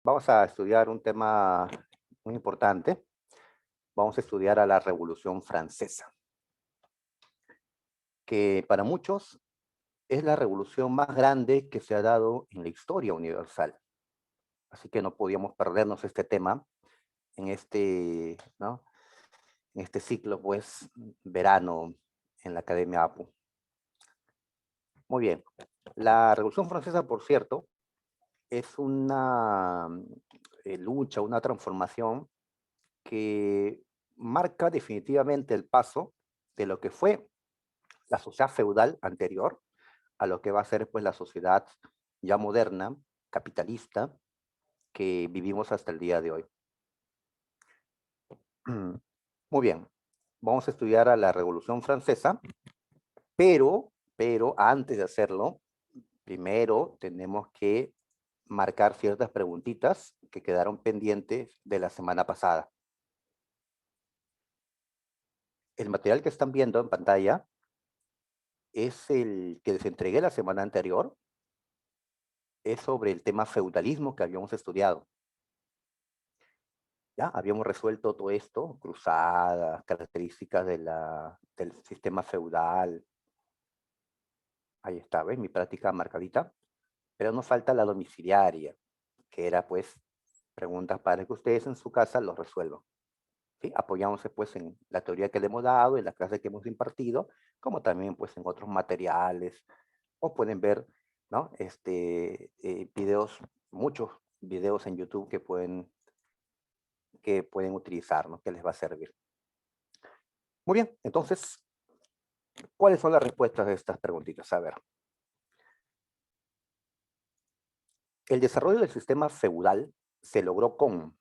Vamos a estudiar un tema muy importante. Vamos a estudiar a la Revolución Francesa, que para muchos es la revolución más grande que se ha dado en la historia universal. Así que no podíamos perdernos este tema en ¿no? En este ciclo, pues, verano en la Academia APU. Muy bien. La Revolución Francesa, por cierto, es una lucha, una transformación que marca definitivamente el paso de lo que fue la sociedad feudal anterior a lo que va a ser pues la sociedad ya moderna, capitalista, que vivimos hasta el día de hoy. Muy bien, vamos a estudiar a la Revolución Francesa, pero antes de hacerlo, primero tenemos que marcar ciertas preguntitas que quedaron pendientes de la semana pasada. El material que están viendo en pantalla es el que les entregué la semana anterior, es sobre el tema feudalismo que habíamos estudiado. Ya habíamos resuelto todo esto, cruzadas, características del sistema feudal. Ahí está, ¿ves? Mi práctica marcadita. Pero nos falta la domiciliaria, que era pues preguntas para que ustedes en su casa los resuelvan. ¿Sí? Apoyándose pues en la teoría que le hemos dado, en la clase que hemos impartido, como también pues en otros materiales, o pueden ver, ¿no? Videos, muchos videos en YouTube que pueden utilizar, ¿no? Que les va a servir. Muy bien, entonces, ¿cuáles son las respuestas de estas preguntitas? A ver, el desarrollo del sistema feudal se logró con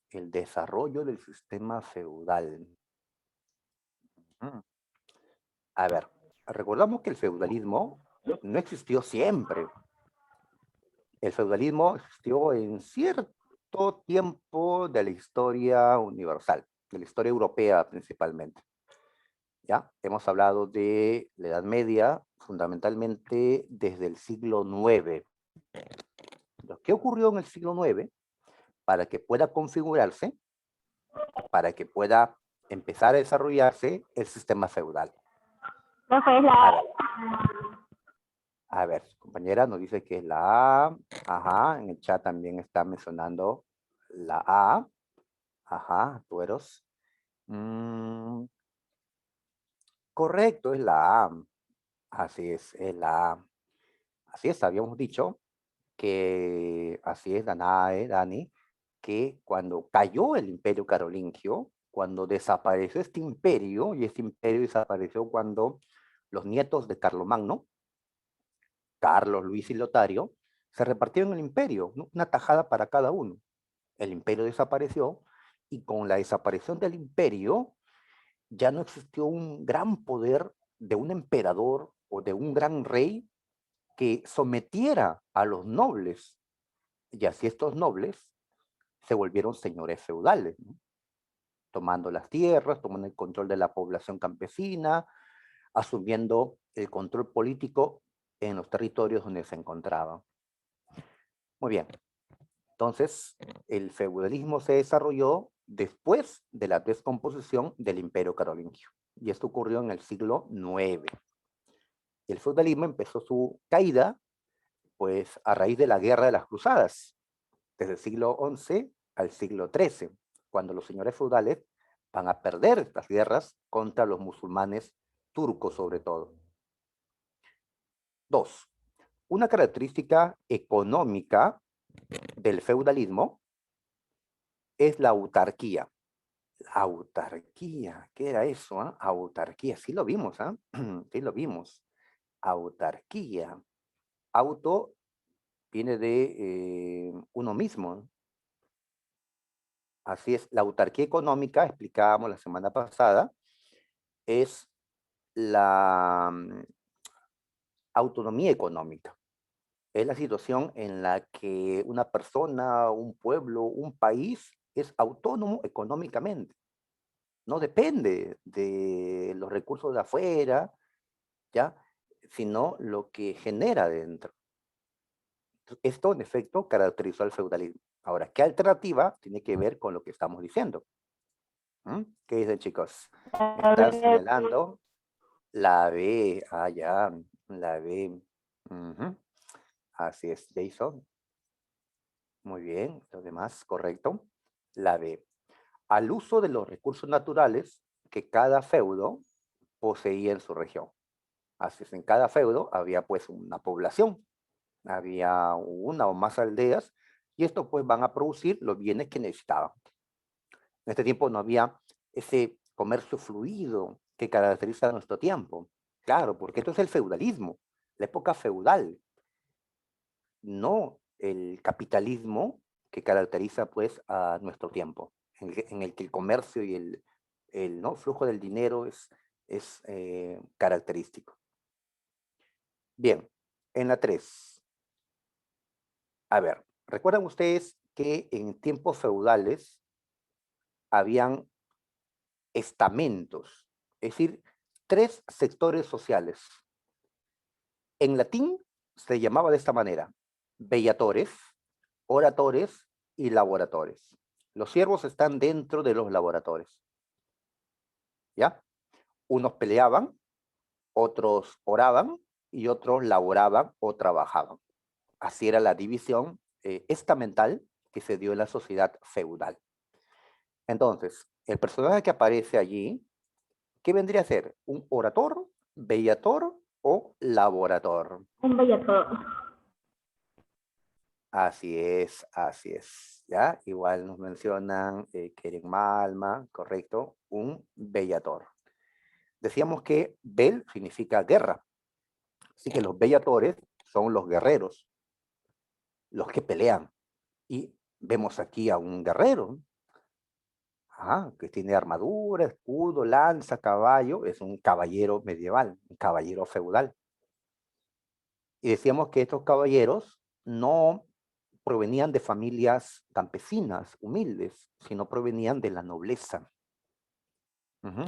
el desarrollo del sistema feudal. Mm. A ver, recordamos que el feudalismo no existió siempre. El feudalismo existió en cierto tiempo de la historia universal, de la historia europea principalmente. ¿Ya? Hemos hablado de la Edad Media, fundamentalmente desde el siglo IX. ¿Qué ocurrió en el siglo IX para que pueda configurarse, para que pueda empezar a desarrollarse el sistema feudal? Profe, es A la... ver, a ver, su compañera nos dice que es la A. Ajá, en el chat también está mencionando la A. Ajá, tueros. Correcto, es la A. Así es la A. Así es, habíamos dicho que, así es, Danae, Dani, que cuando cayó el imperio carolingio, cuando desapareció este imperio, y este imperio desapareció cuando los nietos de Carlomagno, Carlos, Luis y Lotario, se repartieron el imperio, ¿no? Una tajada para cada uno. El imperio desapareció y con la desaparición del imperio ya no existió un gran poder de un emperador o de un gran rey que sometiera a los nobles. Y así estos nobles se volvieron señores feudales, ¿no? Tomando las tierras, tomando el control de la población campesina, asumiendo el control político en los territorios donde se encontraban. Muy bien, entonces el feudalismo se desarrolló después de la descomposición del imperio carolingio, y esto ocurrió en el siglo IX. Y el feudalismo empezó su caída pues a raíz de la guerra de las cruzadas, desde el siglo XI al siglo XIII, cuando los señores feudales van a perder estas guerras contra los musulmanes turcos sobre todo. Dos, una característica económica del feudalismo es la autarquía. La autarquía, ¿qué era eso? Autarquía, sí lo vimos, sí lo vimos. Autarquía. Auto viene de uno mismo. Así es, la autarquía económica, explicábamos la semana pasada, es la autonomía económica. Es la situación en la que una persona, un pueblo, un país es autónomo económicamente. No depende de los recursos de afuera, ¿ya? Sino lo que genera dentro. Esto, en efecto, caracterizó al feudalismo. Ahora, ¿qué alternativa tiene que ver con lo que estamos diciendo? ¿Qué dicen, chicos? Me A están ver, señalando la B. Ah, ya, la B. Ujú. Así es, Jason. Muy bien, lo demás, correcto. La B. Al uso de los recursos naturales que cada feudo poseía en su región. Así es, en cada feudo había pues una población, había una o más aldeas, y esto pues van a producir los bienes que necesitaban. En este tiempo no había ese comercio fluido que caracteriza nuestro tiempo. Claro, porque esto es el feudalismo, la época feudal, no el capitalismo que caracteriza pues a nuestro tiempo, en el que el comercio y el ¿no? flujo del dinero es característico. Bien, en la 3. A ver, ¿recuerdan ustedes que en tiempos feudales habían estamentos? Es decir, 3 sectores sociales. En latín se llamaba de esta manera: bellatores, oratores y laboratores. Los siervos están dentro de los laboratores, ¿ya? Unos peleaban, otros oraban y otros laboraban o trabajaban. Así era la división estamental que se dio en la sociedad feudal. Entonces, el personaje que aparece allí, ¿qué vendría a ser? ¿Un orator, bellator o laborator? un bellator. Así es, ¿ya? Igual nos mencionan Keren Malma, correcto, un bellator. Decíamos que bel significa guerra, así que los bellatores son los guerreros, los que pelean. Y vemos aquí a un guerrero, que tiene armadura, escudo, lanza, caballo, es un caballero medieval, un caballero feudal. Y decíamos que estos caballeros no provenían de familias campesinas, humildes, sino provenían de la nobleza. Ujú.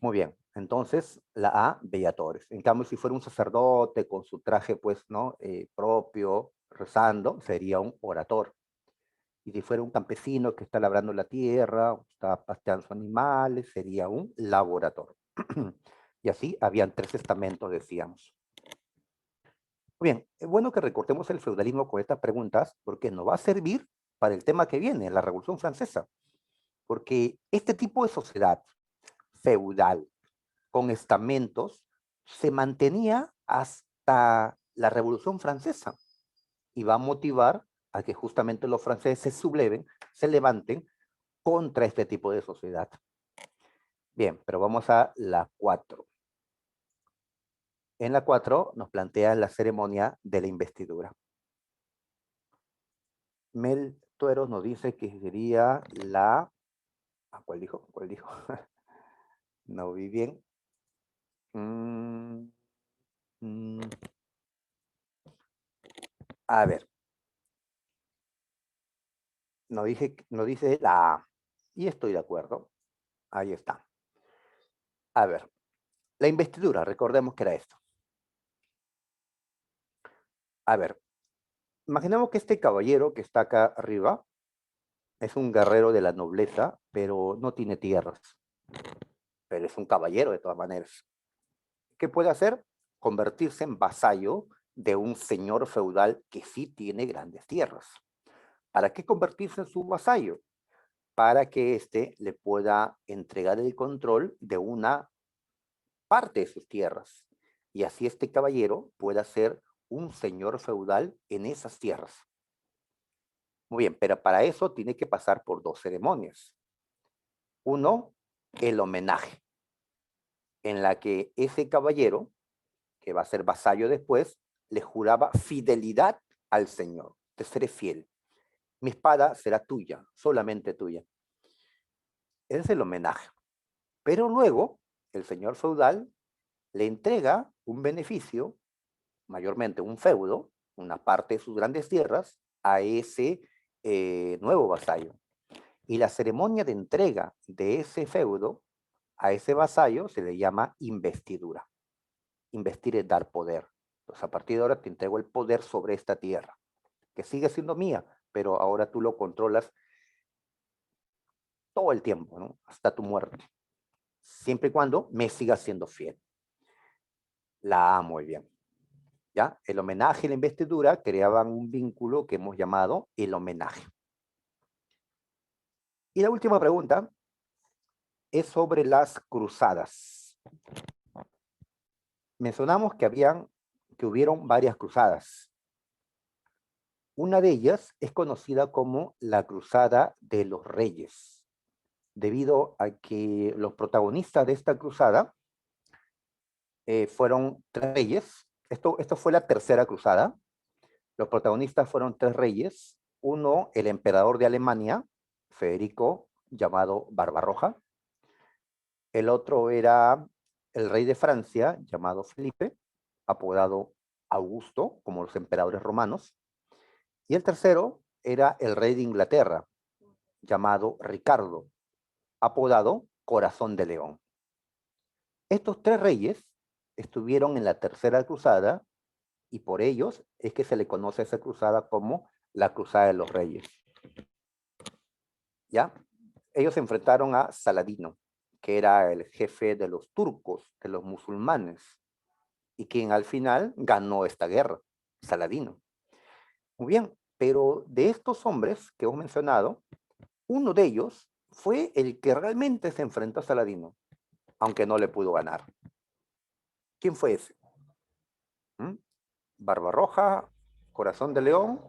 Muy bien, entonces la A, bellatores. En cambio, si fuera un sacerdote con su traje, pues, ¿no? Propio, rezando, sería un orator. Y si fuera un campesino que está labrando la tierra, está pasteando sus animales, sería un laborator. Y así habían 3 estamentos, decíamos. Muy bien, es bueno que recortemos el feudalismo con estas preguntas porque nos va a servir para el tema que viene, la Revolución Francesa. Porque este tipo de sociedad feudal con estamentos se mantenía hasta la Revolución Francesa y va a motivar a que justamente los franceses se subleven, se levanten contra este tipo de sociedad. Bien, pero vamos a la 4. En la 4 nos plantea la ceremonia de la investidura. Mel Tueros nos dice que sería la... ¿Cuál dijo? ¿Cuál dijo? No vi bien. Mm, mm. A ver, no dice la A. Y estoy de acuerdo. Ahí está. A ver, la investidura, recordemos que era esto. A ver, imaginemos que este caballero que está acá arriba es un guerrero de la nobleza, pero no tiene tierras. Pero es un caballero de todas maneras. ¿Qué puede hacer? Convertirse en vasallo de un señor feudal que sí tiene grandes tierras. ¿Para qué convertirse en su vasallo? Para que éste le pueda entregar el control de una parte de sus tierras. Y así este caballero pueda ser un señor feudal en esas tierras. Muy bien, pero para eso tiene que pasar por 2 ceremonias. Uno, el homenaje, en la que ese caballero, que va a ser vasallo después, le juraba fidelidad al Señor. Te seré fiel. Mi espada será tuya, solamente tuya. Ese es el homenaje. Pero luego, el señor feudal le entrega un beneficio, mayormente un feudo, una parte de sus grandes tierras, a ese nuevo vasallo. Y la ceremonia de entrega de ese feudo a ese vasallo se le llama investidura. Investir es dar poder. Entonces, a partir de ahora te entrego el poder sobre esta tierra, que sigue siendo mía, pero ahora tú lo controlas todo el tiempo, ¿no? Hasta tu muerte, siempre y cuando me sigas siendo fiel. La amo muy bien. ¿Ya? El homenaje y la investidura creaban un vínculo que hemos llamado el homenaje. Y la última pregunta es sobre las cruzadas. Mencionamos que hubieron varias cruzadas. Una de ellas es conocida como la Cruzada de los Reyes, debido a que los protagonistas de esta cruzada fueron tres reyes. Esto fue la tercera cruzada. Los protagonistas fueron tres reyes. Uno, el emperador de Alemania, Federico, llamado Barbarroja. El otro era el rey de Francia, llamado Felipe, apodado Augusto, como los emperadores romanos. Y el tercero era el rey de Inglaterra, llamado Ricardo, apodado Corazón de León. Estos tres reyes estuvieron en la tercera cruzada y por ellos es que se le conoce a esa cruzada como la Cruzada de los Reyes. ¿Ya? Ellos se enfrentaron a Saladino, que era el jefe de los turcos, de los musulmanes, y quien al final ganó esta guerra, Saladino. Muy bien, pero de estos hombres que hemos mencionado, uno de ellos fue el que realmente se enfrentó a Saladino, aunque no le pudo ganar. ¿Quién fue ese? ¿Mm? ¿Barbarroja, Corazón de León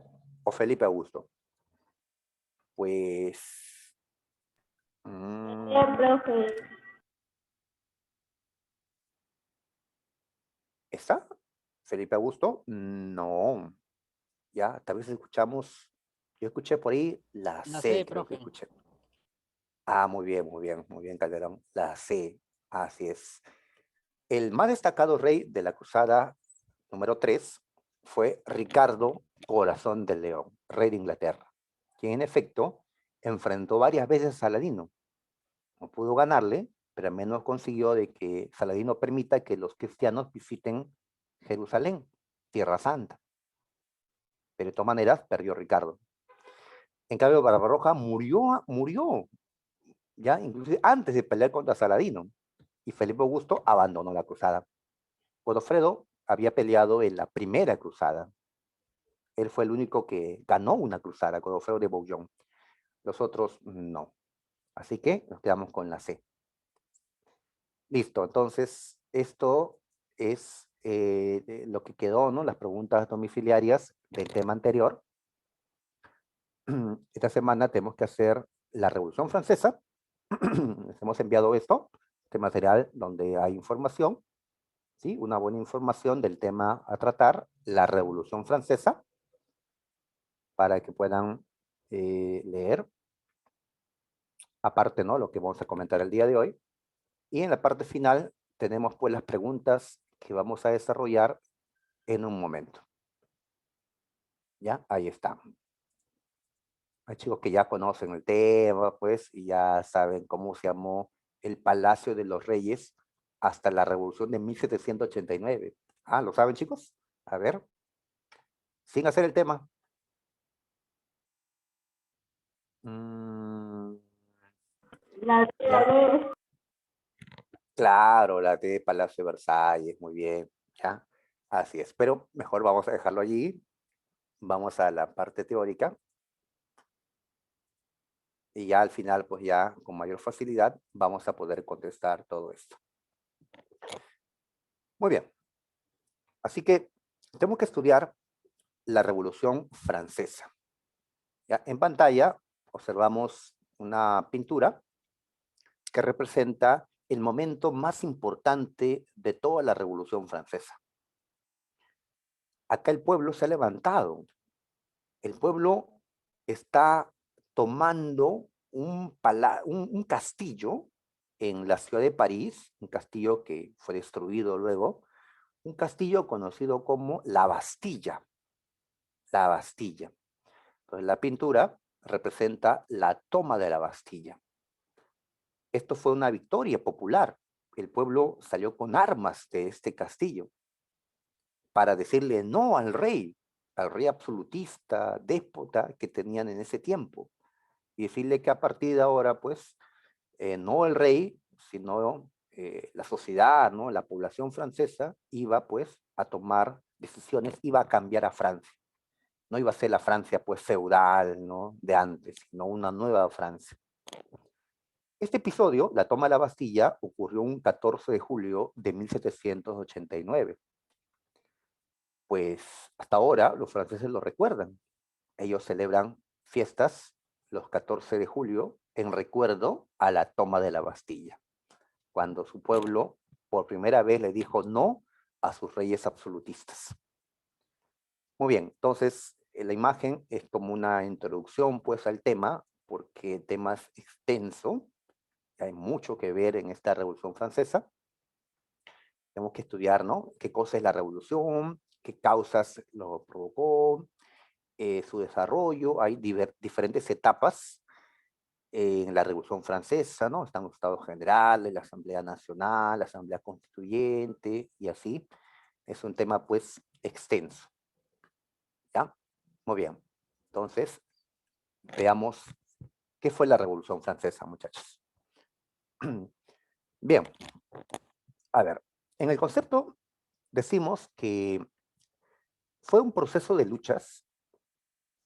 o Felipe Augusto? Pues... Profe. ¿Está? ¿Felipe Augusto? No. Ya, tal vez escuchamos, yo escuché por ahí la La C, C, creo que profe. escuché. Ah, muy bien, Calderón. La C, así es. El más destacado rey de la cruzada número 3 fue Ricardo Corazón de León, rey de Inglaterra, quien en efecto enfrentó varias veces a Saladino. No pudo ganarle, pero al menos consiguió de que Saladino permita que los cristianos visiten Jerusalén, Tierra Santa. Pero de todas maneras perdió Ricardo. En cambio, Barbarroja murió, ya inclusive antes de pelear contra Saladino. Y Felipe Augusto abandonó la cruzada. Godofredo había peleado en la primera cruzada. Él fue el único que ganó una cruzada, Godofredo de Bouillon. Los otros no. Así que nos quedamos con la C. Listo, entonces esto es lo que quedó, ¿no? Las preguntas domiciliarias del tema anterior. Esta semana tenemos que hacer la Revolución Francesa. Les hemos enviado esto, este material donde hay información, ¿sí? Una buena información del tema a tratar, la Revolución Francesa, para que puedan leer, aparte, ¿no? Lo que vamos a comentar el día de hoy. Y en la parte final tenemos pues las preguntas que vamos a desarrollar en un momento. ¿Ya? Ahí está. Hay chicos que ya conocen el tema, pues, y ya saben cómo se llamó el Palacio de los Reyes hasta la Revolución de 1789. Ah, ¿lo saben, chicos? A ver, sin hacer el tema. Mm, La ya, de claro, la de Palacio de Versalles, muy bien, ya, así es. Pero mejor vamos a dejarlo allí. Vamos a la parte teórica y ya al final, pues ya con mayor facilidad, vamos a poder contestar todo esto. Muy bien. Así que tenemos que estudiar la Revolución Francesa. ¿Ya? En pantalla observamos una pintura que representa el momento más importante de toda la Revolución Francesa. Acá el pueblo se ha levantado. El pueblo está tomando un castillo en la ciudad de París, un castillo que fue destruido luego, un castillo conocido como la Bastilla. La Bastilla. Entonces, la pintura representa la toma de la Bastilla. Esto fue una victoria popular. El pueblo salió con armas de este castillo para decirle no al rey, al rey absolutista, déspota que tenían en ese tiempo. Y decirle que a partir de ahora, pues, no el rey, sino la sociedad, ¿no? La población francesa iba, pues, a tomar decisiones, iba a cambiar a Francia. No iba a ser la Francia, pues, feudal, ¿no? De antes, sino una nueva Francia. Este episodio, la toma de la Bastilla, ocurrió un 14 de julio de 1789. Pues hasta ahora los franceses lo recuerdan. Ellos celebran fiestas los 14 de julio en recuerdo a la toma de la Bastilla, cuando su pueblo por primera vez le dijo no a sus reyes absolutistas. Muy bien, entonces la imagen es como una introducción pues al tema, porque el tema es extenso, hay mucho que ver en esta Revolución Francesa. Tenemos que estudiar, ¿no? ¿Qué cosa es la revolución? ¿Qué causas lo provocó? Su desarrollo, hay diferentes etapas en la Revolución Francesa, ¿no? Están los Estados Generales, la Asamblea Nacional, la Asamblea Constituyente, y así. Es un tema, pues, extenso, ¿ya? Muy bien. Entonces, veamos qué fue la Revolución Francesa, muchachos. Bien, a ver, en el concepto decimos que fue un proceso de luchas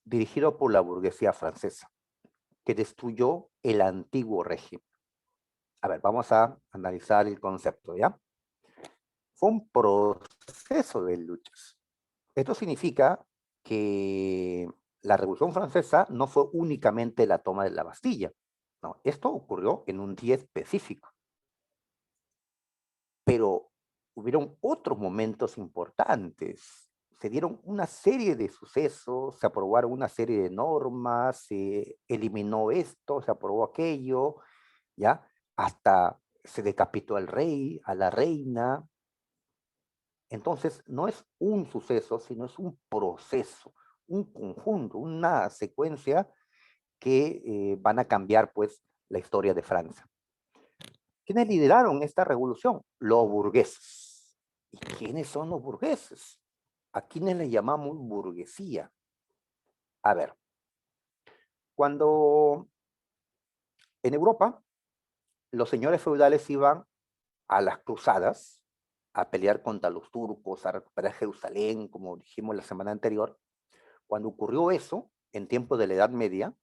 dirigido por la burguesía francesa, que destruyó el antiguo régimen. A ver, vamos a analizar el concepto, ¿ya? Fue un proceso de luchas. Esto significa que la Revolución Francesa no fue únicamente la toma de la Bastilla. No, esto ocurrió en un día específico. Pero hubieron otros momentos importantes. Se dieron una serie de sucesos, se aprobaron una serie de normas, se eliminó esto, se aprobó aquello, ¿ya? Hasta se decapitó al rey, a la reina. Entonces, no es un suceso, sino es un proceso, un conjunto, una secuencia que van a cambiar, pues, la historia de Francia. ¿Quiénes lideraron esta revolución? Los burgueses. ¿Y quiénes son los burgueses? ¿A quiénes les llamamos burguesía? A ver, cuando en Europa los señores feudales iban a las cruzadas, a pelear contra los turcos, a recuperar Jerusalén, como dijimos la semana anterior, cuando ocurrió eso, en tiempos de la Edad Media,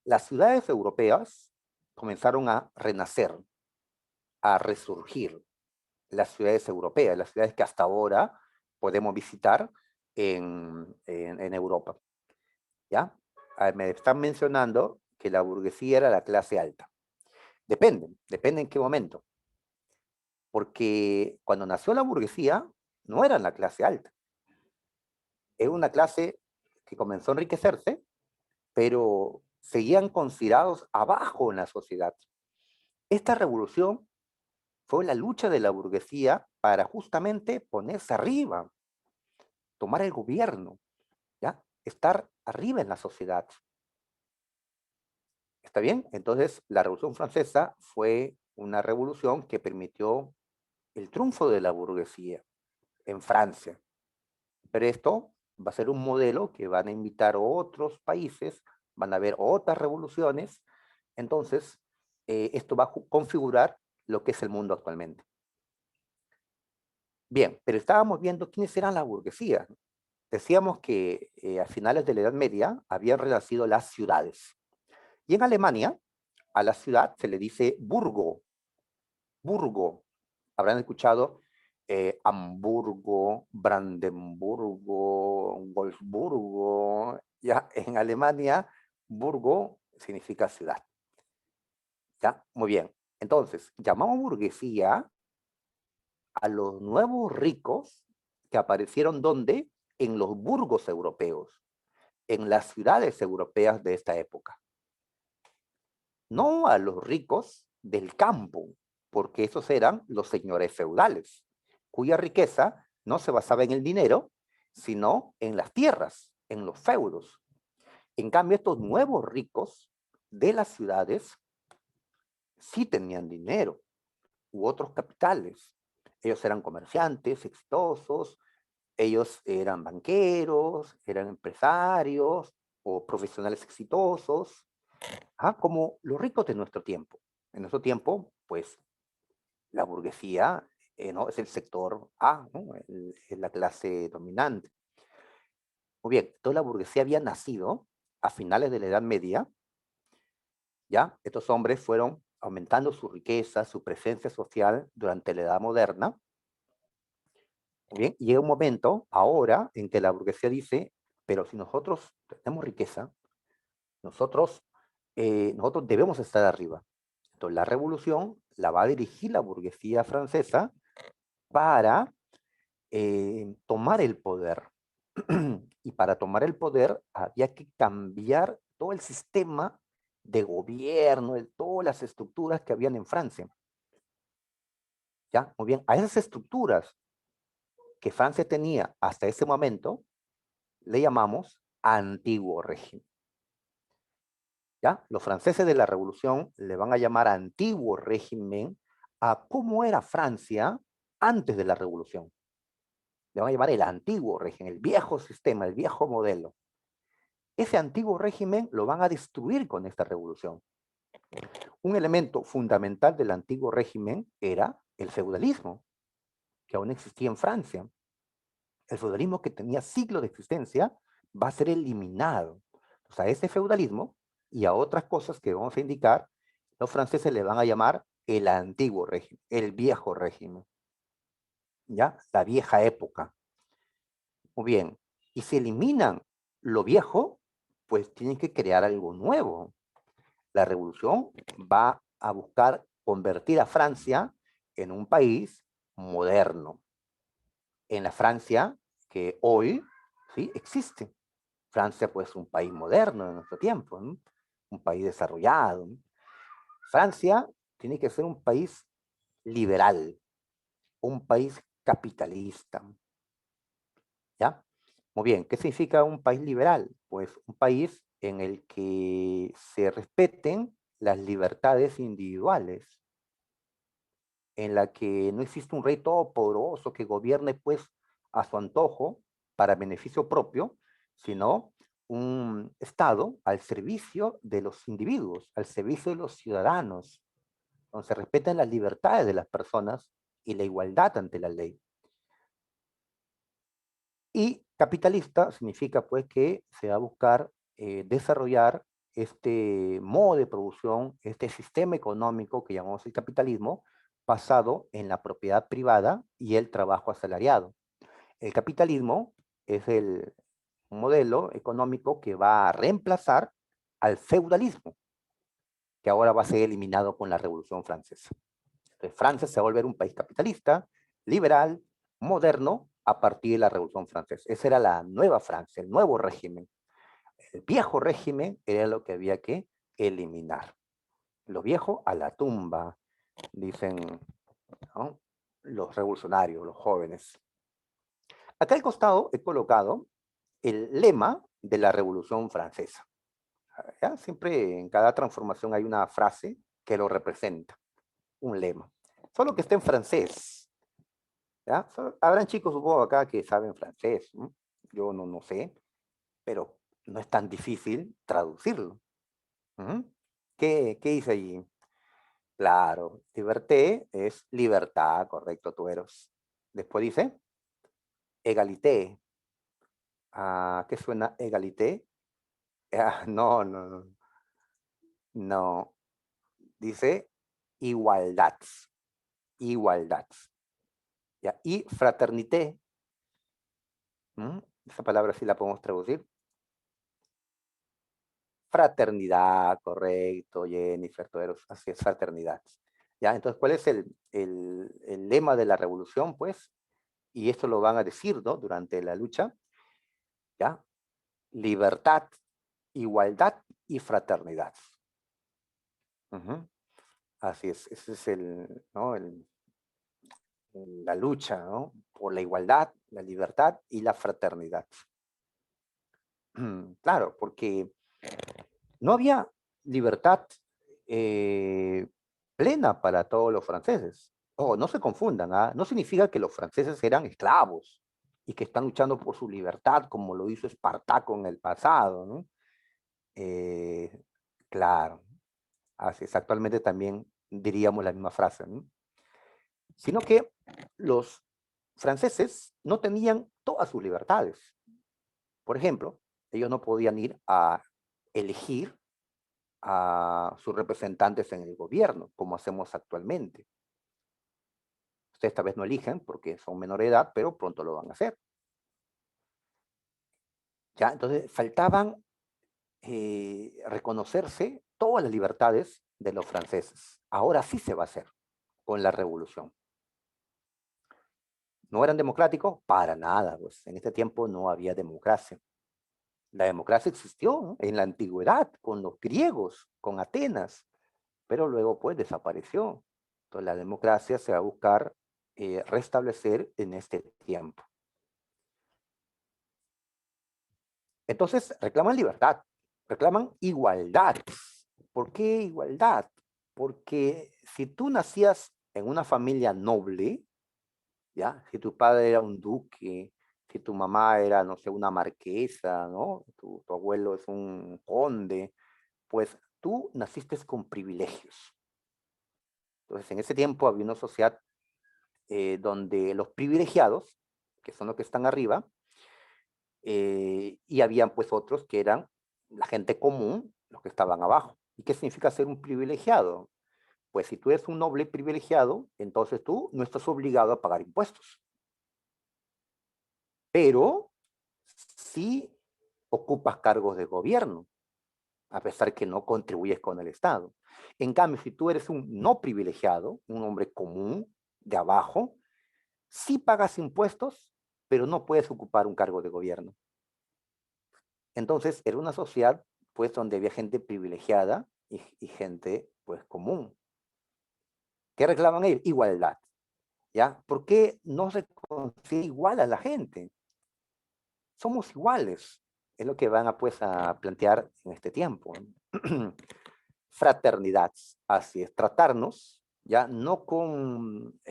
las ciudades europeas comenzaron a renacer, a resurgir. Las ciudades europeas, las ciudades que hasta ahora podemos visitar en Europa. ¿Ya? Me están mencionando que la burguesía era la clase alta. Depende en qué momento. Porque cuando nació la burguesía, no eran la clase alta. Era una clase que comenzó a enriquecerse, pero seguían considerados abajo en la sociedad. Esta revolución fue la lucha de la burguesía para justamente ponerse arriba, tomar el gobierno, ¿ya? Estar arriba en la sociedad. ¿Está bien? Entonces, la Revolución Francesa fue una revolución que permitió el triunfo de la burguesía en Francia. Pero esto va a ser un modelo que van a invitar a otros países, van a haber otras revoluciones. Entonces, esto va a configurar lo que es el mundo actualmente. Bien, pero estábamos viendo quiénes eran la burguesía. Decíamos que a finales de la Edad Media habían renacido las ciudades. Y en Alemania, a la ciudad se le dice burgo. Burgo. Habrán escuchado Hamburgo, Brandenburgo, Wolfsburgo. Ya en Alemania, burgo significa ciudad. ¿Ya? Muy bien. Entonces, llamamos burguesía a los nuevos ricos que aparecieron ¿dónde? En los burgos europeos, en las ciudades europeas de esta época. No a los ricos del campo, porque esos eran los señores feudales, cuya riqueza no se basaba en el dinero, sino en las tierras, en los feudos. En cambio, estos nuevos ricos de las ciudades sí tenían dinero u otros capitales. Ellos eran comerciantes exitosos, Ellos eran banqueros, eran empresarios o profesionales exitosos, como los ricos de nuestro tiempo. En nuestro tiempo, pues la burguesía, ¿no? Es el sector A, ¿no? Es la clase dominante. Muy bien, toda la burguesía había nacido a finales de la Edad Media, ¿ya? Estos hombres fueron aumentando su riqueza, su presencia social durante la Edad Moderna. Muy bien, y llega un momento ahora en que la burguesía dice, pero si nosotros tenemos riqueza, nosotros, nosotros debemos estar arriba. Entonces la revolución la va a dirigir la burguesía francesa para tomar el poder. Y para tomar el poder había que cambiar todo el sistema de gobierno, de todas las estructuras que habían en Francia. ¿Ya? Muy bien, a esas estructuras que Francia tenía hasta ese momento, le llamamos antiguo régimen. ¿Ya? Los franceses de la revolución le van a llamar antiguo régimen a cómo era Francia antes de la revolución. Le van a llamar el antiguo régimen, el viejo sistema, el viejo modelo. Ese antiguo régimen lo van a destruir con esta revolución. Un elemento fundamental del antiguo régimen era el feudalismo, que aún existía en Francia. El feudalismo, que tenía siglos de existencia, va a ser eliminado. O sea, a ese feudalismo y a otras cosas que vamos a indicar, los franceses le van a llamar el antiguo régimen, el viejo régimen, ¿ya? La vieja época. Muy bien. Y si eliminan lo viejo, pues tienen que crear algo nuevo. La revolución va a buscar convertir a Francia en un país moderno, en la Francia que hoy, ¿sí?, existe. Francia, pues, un país moderno en nuestro tiempo, ¿no? Un país desarrollado, ¿no? Francia tiene que ser un país liberal, un país capitalista, ¿ya? Muy bien, ¿qué significa un país liberal? Pues un país en el que se respeten las libertades individuales, en la que no existe un rey todopoderoso que gobierne pues a su antojo para beneficio propio, sino un Estado al servicio de los individuos, al servicio de los ciudadanos, donde se respetan las libertades de las personas y la igualdad ante la ley. Y capitalista significa pues que se va a buscar desarrollar este modo de producción, este sistema económico que llamamos el capitalismo, basado en la propiedad privada y el trabajo asalariado. El capitalismo es el modelo económico que va a reemplazar al feudalismo, que ahora va a ser eliminado con la Revolución Francesa. Entonces, Francia se va a volver un país capitalista, liberal, moderno, a partir de la Revolución Francesa. Esa era la nueva Francia, el nuevo régimen. El viejo régimen era lo que había que eliminar. Lo viejo a la tumba, dicen, ¿no?, los revolucionarios, los jóvenes. Acá al costado he colocado el lema de la Revolución Francesa. ¿Ya? Siempre en cada transformación hay una frase que lo representa, un lema. Solo que está en francés. ¿Ya? Habrán chicos, supongo, acá que saben francés, ¿no? Yo no sé, pero no es tan difícil traducirlo. Ujú. ¿Qué dice allí? Claro, liberté es libertad, correcto, tueros. Después dice egalité. ¿Qué suena egalité? No. No, dice igualdad, igualdad. ¿Ya? Y fraternité, esa palabra sí la podemos traducir. Fraternidad, correcto, Jennifer, así es, fraternidad. ¿Ya? Entonces, ¿cuál es el lema de la revolución? Pues, y esto lo van a decir, ¿no?, durante la lucha, ¿ya? Libertad, igualdad y fraternidad. Así es, ese es ¿no?, la lucha, ¿no?, por la igualdad, la libertad y la fraternidad. Claro, porque no había libertad eh, plena para todos los franceses. Oh, no se confundan, ¿ah? No significa que los franceses eran esclavos. y que están luchando por su libertad, como lo hizo Espartaco en el pasado, ¿no? Claro, así es, actualmente también diríamos la misma frase, ¿no? Sino que los franceses no tenían todas sus libertades. Por ejemplo, ellos no podían ir a elegir a sus representantes en el gobierno, como hacemos actualmente. Ustedes esta vez no eligen porque son menor de edad, pero pronto lo van a hacer. ¿Ya? Entonces, faltaban reconocerse todas las libertades de los franceses. Ahora sí se va a hacer con la revolución. ¿No eran democráticos? Para nada, pues en este tiempo no había democracia. La democracia existió, ¿no?, en la antigüedad, con los griegos, con Atenas, pero luego pues desapareció. Entonces la democracia se va a buscar restablecer en este tiempo. Entonces reclaman libertad, reclaman igualdad. ¿Por qué igualdad? Porque si tú nacías en una familia noble, ¿ya? Si tu padre era un duque, si tu mamá era, no sé, una marquesa, ¿no? Tu abuelo es un conde, pues tú naciste con privilegios. Entonces, en ese tiempo había una sociedad donde los privilegiados, que son los que están arriba, y habían pues otros que eran la gente común, los que estaban abajo. ¿Y qué significa ser un privilegiado? Pues si tú eres un noble privilegiado, entonces tú no estás obligado a pagar impuestos. Pero sí ocupas cargos de gobierno, a pesar que no contribuyes con el Estado. En cambio, si tú eres un no privilegiado, un hombre común, de abajo, sí pagas impuestos, pero no puedes ocupar un cargo de gobierno. Entonces, era una sociedad, pues, donde había gente privilegiada y gente, pues, común. ¿Qué reclaman ellos? Igualdad, ¿ya? ¿Por qué no se consigue igual a la gente? Somos iguales, es lo que van a, pues, a plantear en este tiempo. Fraternidad, así es, tratarnos, ya no con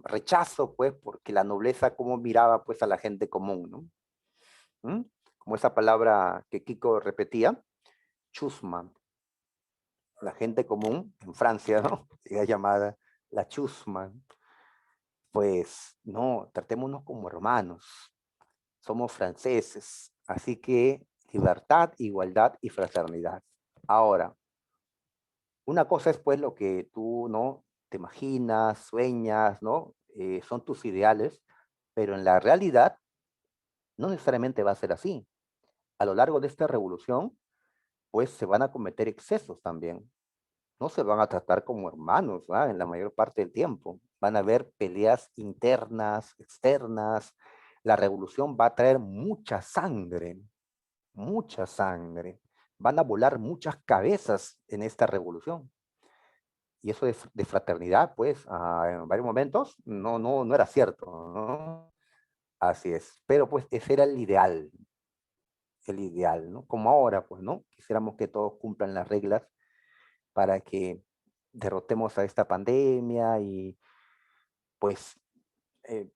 rechazo, pues, porque la nobleza como miraba, pues, a la gente común, ¿no? ¿Mm? Como esa palabra que Kiko repetía, chusma, la gente común en Francia, ¿no? Era llamada la chusma. Pues no, tratémonos como hermanos, somos franceses, así que libertad, igualdad y fraternidad. Ahora, una cosa es pues lo que tú, ¿no?, te imaginas, sueñas, ¿no? Son tus ideales, pero en la realidad no necesariamente va a ser así. A lo largo de esta revolución, pues se van a cometer excesos también. No se van a tratar como hermanos, ¿verdad?, en la mayor parte del tiempo. Van a haber peleas internas, externas. La revolución va a traer mucha sangre, mucha sangre. Van a volar muchas cabezas en esta revolución. Y eso de fraternidad, pues, en varios momentos, no era cierto, ¿no? Así es. Pero pues ese era el ideal, ¿no? Como ahora, pues, ¿no? Quisiéramos que todos cumplan las reglas para que derrotemos a esta pandemia y pues eh,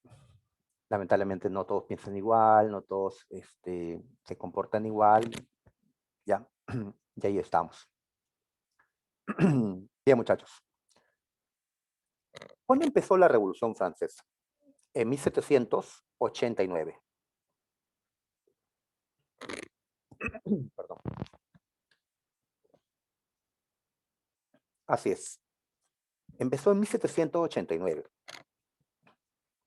lamentablemente no todos piensan igual, no todos se comportan igual, ya, y ahí estamos. Bien, muchachos. ¿Cuándo empezó la Revolución Francesa? En 1789. Perdón. Así es. Empezó en 1789.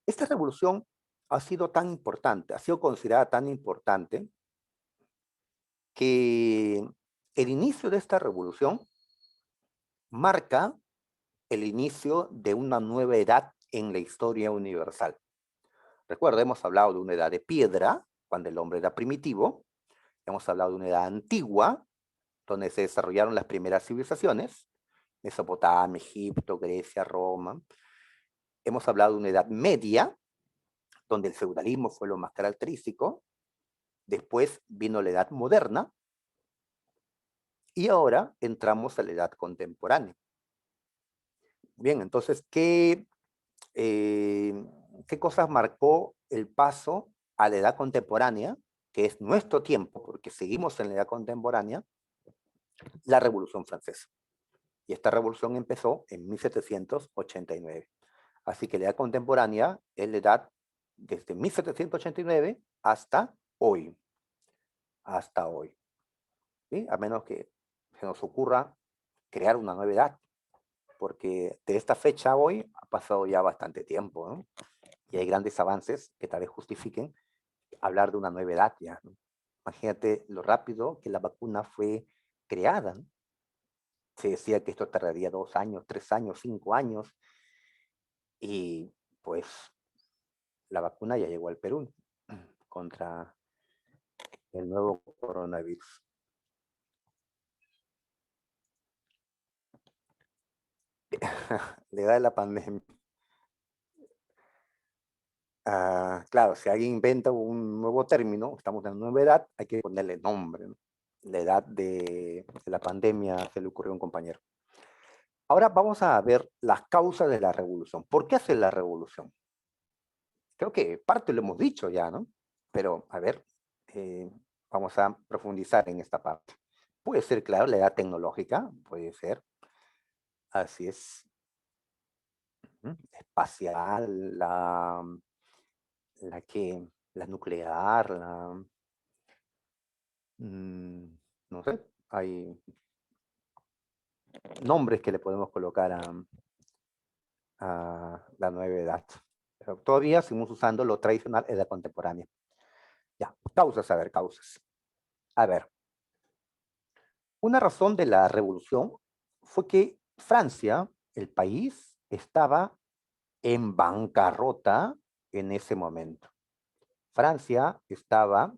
Esta revolución ha sido tan importante, ha sido considerada tan importante, que el inicio de esta revolución marca el inicio de una nueva edad en la historia universal. Recuerda, hemos hablado de una edad de piedra, cuando el hombre era primitivo. Hemos hablado de una edad antigua, donde se desarrollaron las primeras civilizaciones, Mesopotamia, Egipto, Grecia, Roma. Hemos hablado de una edad media, donde el feudalismo fue lo más característico. Después vino la edad moderna, y ahora entramos a la edad contemporánea. Bien, entonces, ¿qué cosas marcó el paso a la edad contemporánea, que es nuestro tiempo, porque seguimos en la edad contemporánea, la Revolución Francesa. Y esta revolución empezó en 1789. Así que la edad contemporánea es la edad desde 1789 hasta hoy. Hasta hoy. ¿Sí? A menos que se nos ocurra crear una nueva edad, porque de esta fecha a hoy ha pasado ya bastante tiempo, ¿no? Y hay grandes avances que tal vez justifiquen hablar de una nueva edad ya, ¿no? Imagínate lo rápido que la vacuna fue creada, ¿no? Se decía que esto tardaría 2 años, 3 años, 5 años, y pues la vacuna ya llegó al Perú contra el nuevo coronavirus. La edad de la pandemia. Claro, si alguien inventa un nuevo término, estamos en una nueva edad, hay que ponerle nombre, ¿no? La edad de la pandemia se le ocurrió a un compañero. Ahora vamos a ver las causas de la revolución. ¿Por qué hace la revolución? Creo que parte lo hemos dicho ya, ¿no? Pero, a ver, eh, vamos a profundizar en esta parte. Puede ser, claro, la edad tecnológica, puede ser, así es, espacial, la nuclear, no sé, hay nombres que le podemos colocar a la nueva edad. Pero todavía seguimos usando lo tradicional, edad contemporánea. Ya, causas, a ver, causas. A ver, una razón de la revolución fue que Francia, el país, estaba en bancarrota en ese momento. Francia estaba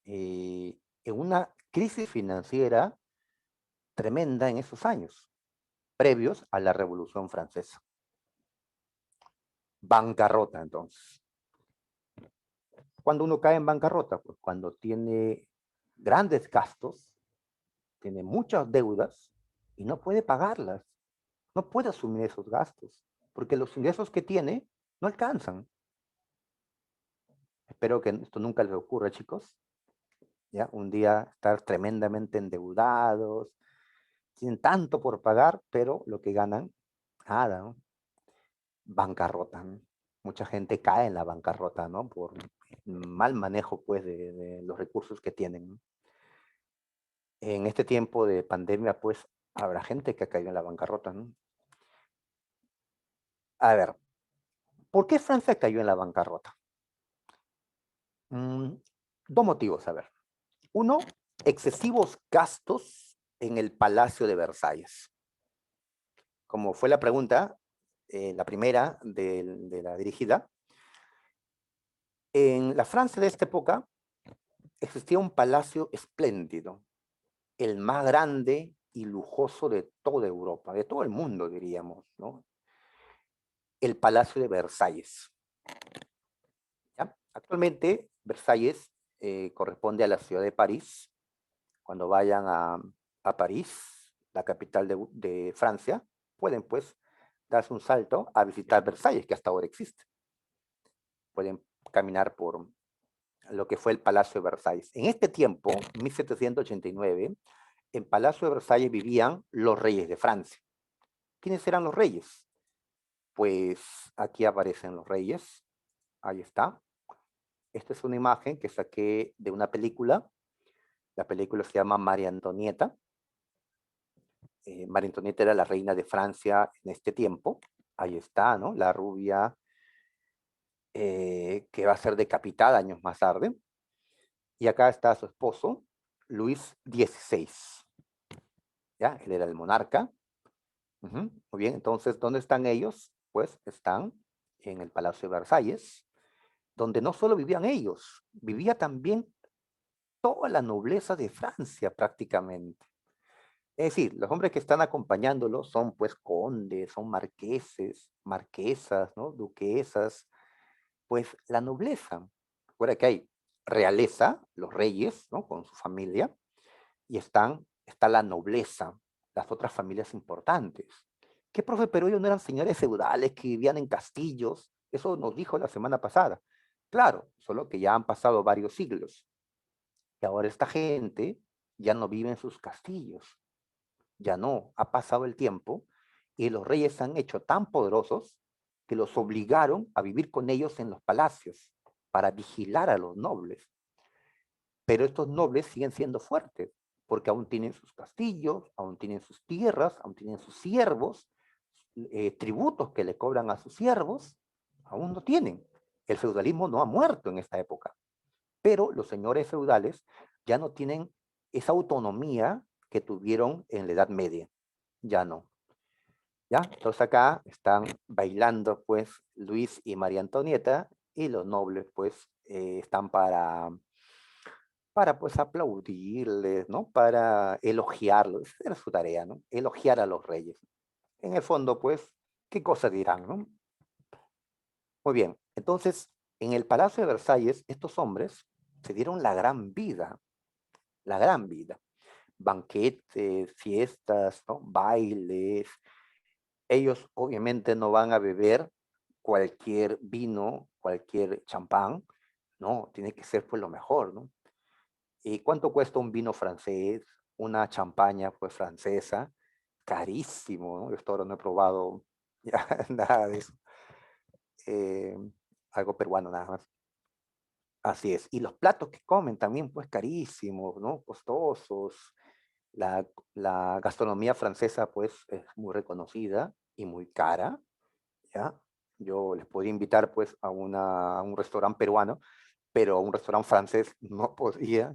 en una crisis financiera tremenda en esos años, previos a la Revolución Francesa. Bancarrota, entonces. Cuando uno cae en bancarrota, pues cuando tiene grandes gastos, tiene muchas deudas y no puede pagarlas, no puede asumir esos gastos, porque los ingresos que tiene no alcanzan. Espero que esto nunca les ocurra, chicos. ¿Ya? Un día estar tremendamente endeudados, tienen tanto por pagar, pero lo que ganan, nada, ¿no? Bancarrota, ¿no? Mucha gente cae en la bancarrota, ¿no? Por mal manejo, pues, de los recursos que tienen, ¿no? En este tiempo de pandemia, pues, habrá gente que ha caído en la bancarrota, ¿no? A ver, ¿por qué Francia cayó en la bancarrota? Mm, Dos motivos, a ver. Uno, excesivos gastos en el Palacio de Versalles. Como fue la pregunta, la primera de la dirigida, en la Francia de esta época existía un palacio espléndido, el más grande y lujoso de toda Europa, de todo el mundo, diríamos, ¿no? El Palacio de Versalles. ¿Ya? Actualmente, Versalles corresponde a la ciudad de París. Cuando vayan a París, la capital de Francia, pueden pues darse un salto a visitar Versalles, que hasta ahora existe. Pueden caminar por lo que fue el Palacio de Versalles. En este tiempo, 1789, en Palacio de Versalles vivían los reyes de Francia. ¿Quiénes eran los reyes? Pues aquí aparecen los reyes. Ahí está. Esta es una imagen que saqué de una película. La película se llama María Antonieta. María Antonieta era la reina de Francia en este tiempo. Ahí está, ¿no? La rubia que va a ser decapitada años más tarde. Y acá está su esposo, Luis XVI. ¿Ya? Él era el monarca. Muy bien, entonces, ¿dónde están ellos? Pues están en el Palacio de Versalles, donde no solo vivían ellos, vivía también toda la nobleza de Francia prácticamente. Es decir, los hombres que están acompañándolos son pues condes, son marqueses, marquesas, ¿no? Duquesas, pues la nobleza. Recuerda que hay realeza, los reyes, ¿no? Con su familia, y está la nobleza, las otras familias importantes. ¿Qué, profe? Pero ellos no eran señores feudales que vivían en castillos. Eso nos dijo la semana pasada. Claro, solo que ya han pasado varios siglos. Y ahora esta gente ya no vive en sus castillos. Ya no, ha pasado el tiempo y los reyes se han hecho tan poderosos que los obligaron a vivir con ellos en los palacios para vigilar a los nobles. Pero estos nobles siguen siendo fuertes porque aún tienen sus castillos, aún tienen sus tierras, aún tienen sus siervos, tributos que le cobran a sus siervos, aún no tienen. El feudalismo no ha muerto en esta época, pero los señores feudales ya no tienen esa autonomía que tuvieron en la Edad Media, ya no. ¿Ya? Entonces acá están bailando pues Luis y María Antonieta y los nobles pues están para pues aplaudirles, ¿no? Para elogiarlos, esa era su tarea, ¿no? Elogiar a los reyes. En el fondo pues, ¿qué cosas dirán, no? Muy bien, entonces en el Palacio de Versalles estos hombres se dieron la gran vida. Banquetes, fiestas, ¿no? Bailes. Ellos obviamente no van a beber cualquier vino, cualquier champán, no, tiene que ser pues lo mejor, ¿no? ¿Y cuánto cuesta un vino francés, una champaña pues francesa? Carísimo, ¿no? Yo hasta ahora no he probado ya, nada de eso. Eh, algo peruano nada más. Así es. Y los platos que comen también pues carísimos, ¿no? Costosos. La, la gastronomía francesa pues es muy reconocida y muy cara, ¿ya? Yo les podía invitar pues a un restaurante peruano, pero a un restaurante francés no podía,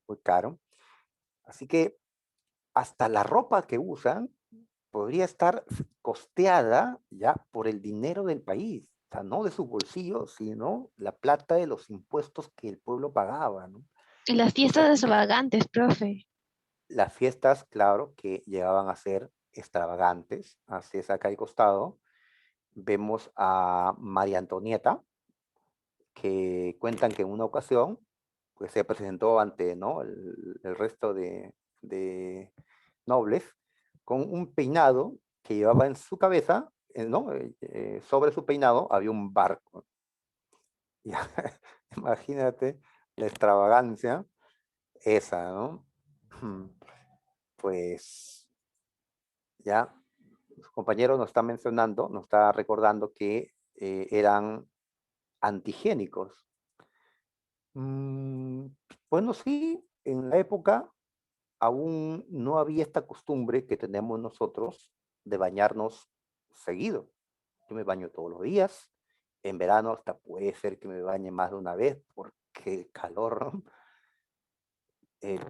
muy caro. Así que hasta la ropa que usan podría estar costeada ya por el dinero del país, o sea, no de su bolsillo, sino la plata de los impuestos que el pueblo pagaba, ¿no? Y las Entonces fiestas aquí extravagantes, profe. las fiestas, claro, que llegaban a ser extravagantes, así es acá al costado, vemos a María Antonieta, que cuentan que en una ocasión pues se presentó ante, ¿no? el resto de nobles con un peinado que llevaba en su cabeza, ¿no? Sobre su peinado había un barco. Ya, imagínate la extravagancia esa, ¿no? Pues ya, su compañero nos está mencionando, nos está recordando que eran antigénicos. Mm, bueno, sí, en la época aún no había esta costumbre que tenemos nosotros de bañarnos seguido. Yo me baño todos los días. En verano hasta puede ser que me bañe más de una vez porque el calor, ¿no? Eh,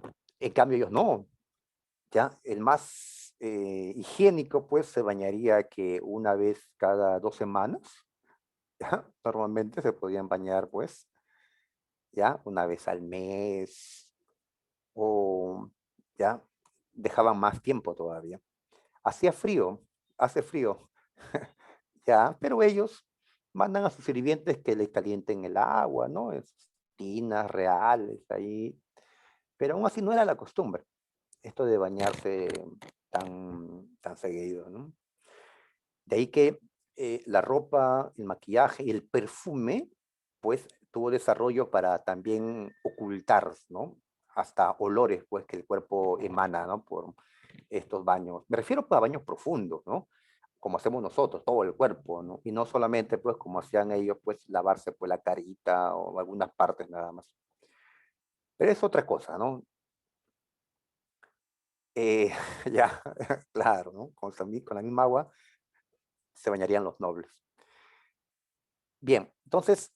en cambio ellos no, ¿ya? El más higiénico pues se bañaría que una vez cada 2 semanas, ¿ya? Normalmente se podían bañar pues, ¿ya? Una vez al mes o, ¿ya? Dejaban más tiempo todavía. Hacía frío, hace frío, ya, pero ellos mandan a sus sirvientes que les calienten el agua, ¿no? En sus tinas reales ahí, pero aún así no era la costumbre, esto de bañarse tan seguido, ¿no? De ahí que la ropa, el maquillaje y el perfume, pues tuvo desarrollo para también ocultar, ¿no? Hasta olores, pues, que el cuerpo emana, ¿no? Por estos baños. Me refiero pues, a baños profundos, ¿no? Como hacemos nosotros, todo el cuerpo, ¿no? Y no solamente, pues, como hacían ellos, pues, lavarse, pues, la carita o algunas partes nada más. Pero es otra cosa, ¿no? Eh, ya, claro, ¿no? Con la misma agua se bañarían los nobles. Bien, entonces,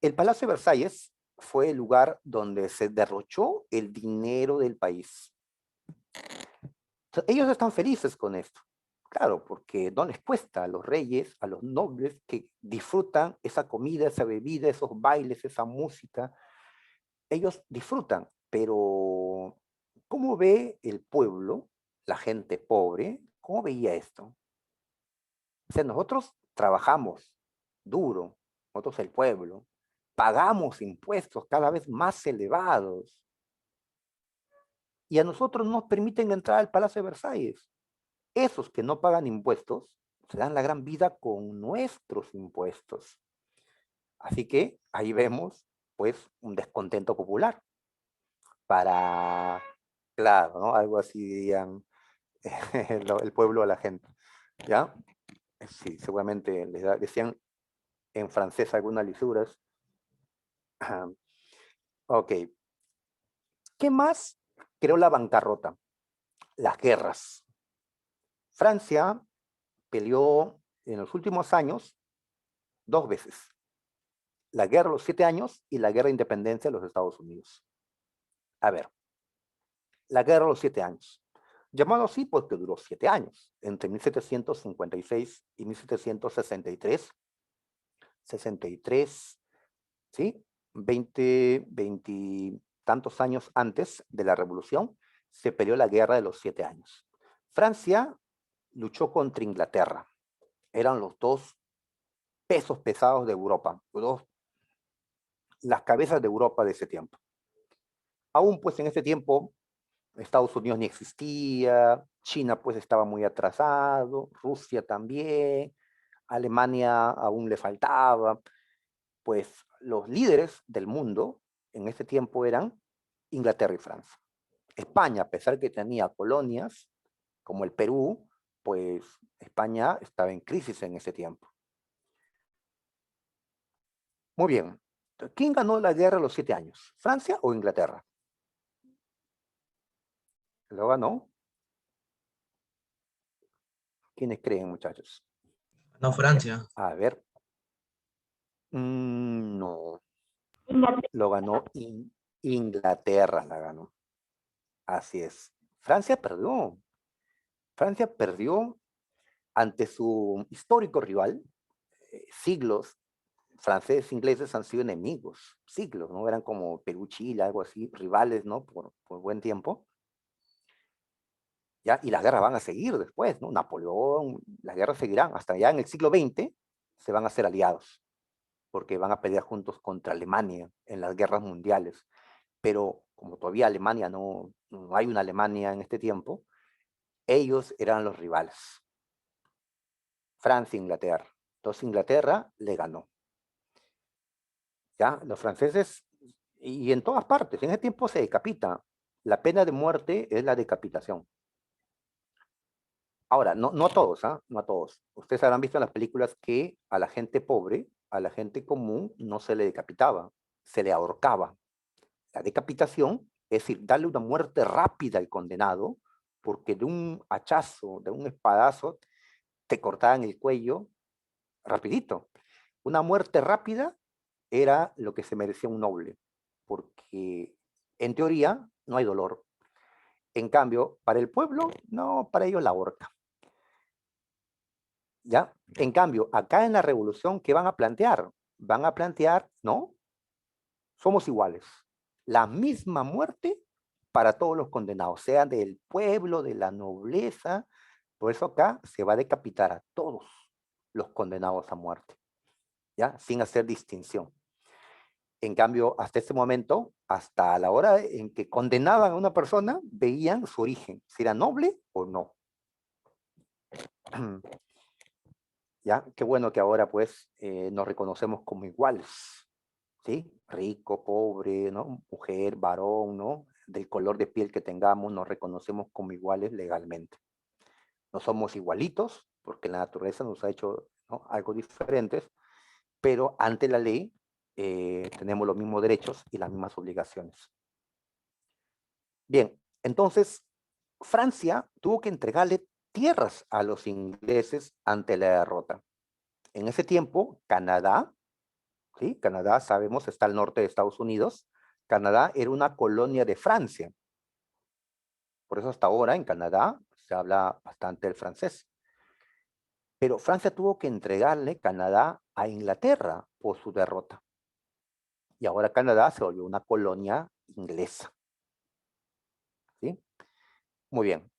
el Palacio de Versalles fue el lugar donde se derrochó el dinero del país. Ellos están felices con esto. Claro, porque no les cuesta a los reyes, a los nobles que disfrutan esa comida, esa bebida, esos bailes, esa música. Ellos disfrutan, pero ¿cómo ve el pueblo, la gente pobre? ¿Cómo veía esto? O sea, nosotros trabajamos duro, nosotros el pueblo, pagamos impuestos cada vez más elevados y a nosotros nos permiten entrar al Palacio de Versalles. Esos que no pagan impuestos se dan la gran vida con nuestros impuestos. Así que ahí vemos, pues, un descontento popular para, claro, ¿no? Algo así dirían el pueblo a la gente, ¿ya? Sí, seguramente decían en francés algunas lisuras. Ok, ¿qué más creó la bancarrota? Las guerras. Francia peleó en los últimos años 2 veces. La guerra de los 7 años y la guerra de independencia de los Estados Unidos. A ver, la guerra de los 7 años. Llamado así porque duró 7 años, entre 1756 y 1763. 63, ¿sí? 20 tantos años antes de la Revolución, se peleó la guerra de los 7 años. Francia luchó contra Inglaterra. Eran los dos pesos pesados de Europa, las cabezas de Europa de ese tiempo. Aún pues en ese tiempo Estados Unidos ni existía, China pues estaba muy atrasado, Rusia también, Alemania aún le faltaba, pues los líderes del mundo en ese tiempo eran Inglaterra y Francia. España, a pesar que tenía colonias como el Perú, pues España estaba en crisis en ese tiempo. Muy bien. ¿Quién ganó la guerra a los 7 años? ¿Francia o Inglaterra? ¿Lo ganó? ¿Quiénes creen, muchachos? No, Francia. A ver. No. Inglaterra. Lo ganó Inglaterra, la ganó. Así es. Francia perdió. Francia perdió ante su histórico rival. Siglos, franceses e ingleses han sido enemigos, siglos, ¿no? Eran como Perú, Chile, algo así, rivales, ¿no? Por buen tiempo. ¿Ya? Y las guerras van a seguir después, ¿no? Napoleón, las guerras seguirán. Hasta ya en el siglo XX se van a hacer aliados, porque van a pelear juntos contra Alemania en las guerras mundiales. Pero como todavía Alemania no hay una Alemania en este tiempo, ellos eran los rivales. Francia e Inglaterra. Entonces Inglaterra le ganó. ¿Ya? Los franceses, y en todas partes, en ese tiempo se decapita. La pena de muerte es la decapitación. Ahora, no a todos, ¿ah? No a todos. Ustedes habrán visto en las películas que a la gente pobre, a la gente común, no se le decapitaba, se le ahorcaba. La decapitación es decir, darle una muerte rápida al condenado, porque de un hachazo, de un espadazo, te cortaban el cuello rapidito. Una muerte rápida era lo que se merecía un noble, porque en teoría no hay dolor. En cambio, para el pueblo, no, para ellos la horca. ¿Ya? En cambio, acá en la revolución, ¿qué van a plantear? Van a plantear, no, somos iguales. La misma muerte para todos los condenados, sean del pueblo, de la nobleza. Por eso acá se va a decapitar a todos los condenados a muerte, ¿ya? Sin hacer distinción. En cambio, hasta ese momento, hasta la hora en que condenaban a una persona, veían su origen, si era noble o no. ¿Ya? Qué bueno que ahora pues nos reconocemos como iguales, ¿sí? Rico, pobre, ¿no? Mujer, varón, ¿no? Del color de piel que tengamos, nos reconocemos como iguales legalmente. No somos igualitos, porque la naturaleza nos ha hecho, ¿no? Algo diferentes, pero ante la ley tenemos los mismos derechos y las mismas obligaciones. Bien, entonces Francia tuvo que entregarle tierras a los ingleses ante la derrota. En ese tiempo, Canadá, ¿sí? Canadá, sabemos, está al norte de Estados Unidos. Canadá era una colonia de Francia. Por eso hasta ahora en Canadá se habla bastante el francés. Pero Francia tuvo que entregarle Canadá a Inglaterra por su derrota. Y ahora Canadá se volvió una colonia inglesa. ¿Sí? Muy bien.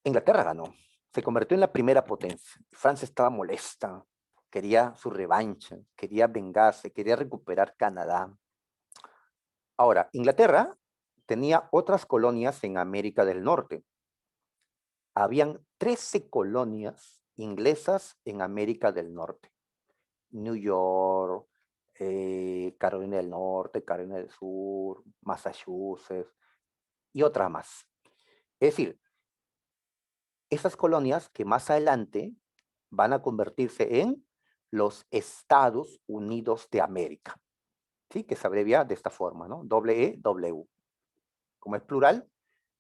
Inglaterra ganó. Se convirtió en la primera potencia. Francia estaba molesta. Quería su revancha. Quería vengarse. Quería recuperar Canadá. Ahora, Inglaterra tenía otras colonias en América del Norte. Habían 13 colonias inglesas en América del Norte. New York, Carolina del Norte, Carolina del Sur, Massachusetts y otras más. Es decir, esas colonias que más adelante van a convertirse en los Estados Unidos de América, ¿sí? Que se abrevia de esta forma, ¿no? W. Como es plural,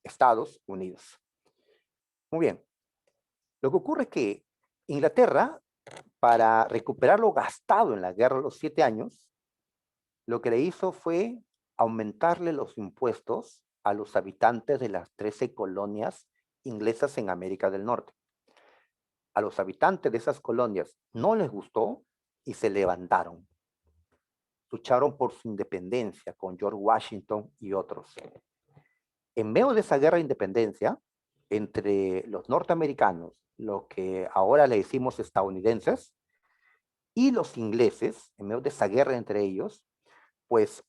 Estados Unidos. Muy bien. Lo que ocurre es que Inglaterra, para recuperar lo gastado en la Guerra de los 7 años, lo que le hizo fue aumentarle los impuestos a los habitantes de las 13 colonias inglesas en América del Norte. A los habitantes de esas colonias no les gustó y se levantaron. Lucharon por su independencia con George Washington y otros. En medio de esa guerra de independencia, entre los norteamericanos, lo que ahora le decimos estadounidenses, y los ingleses, en medio de esa guerra entre ellos, pues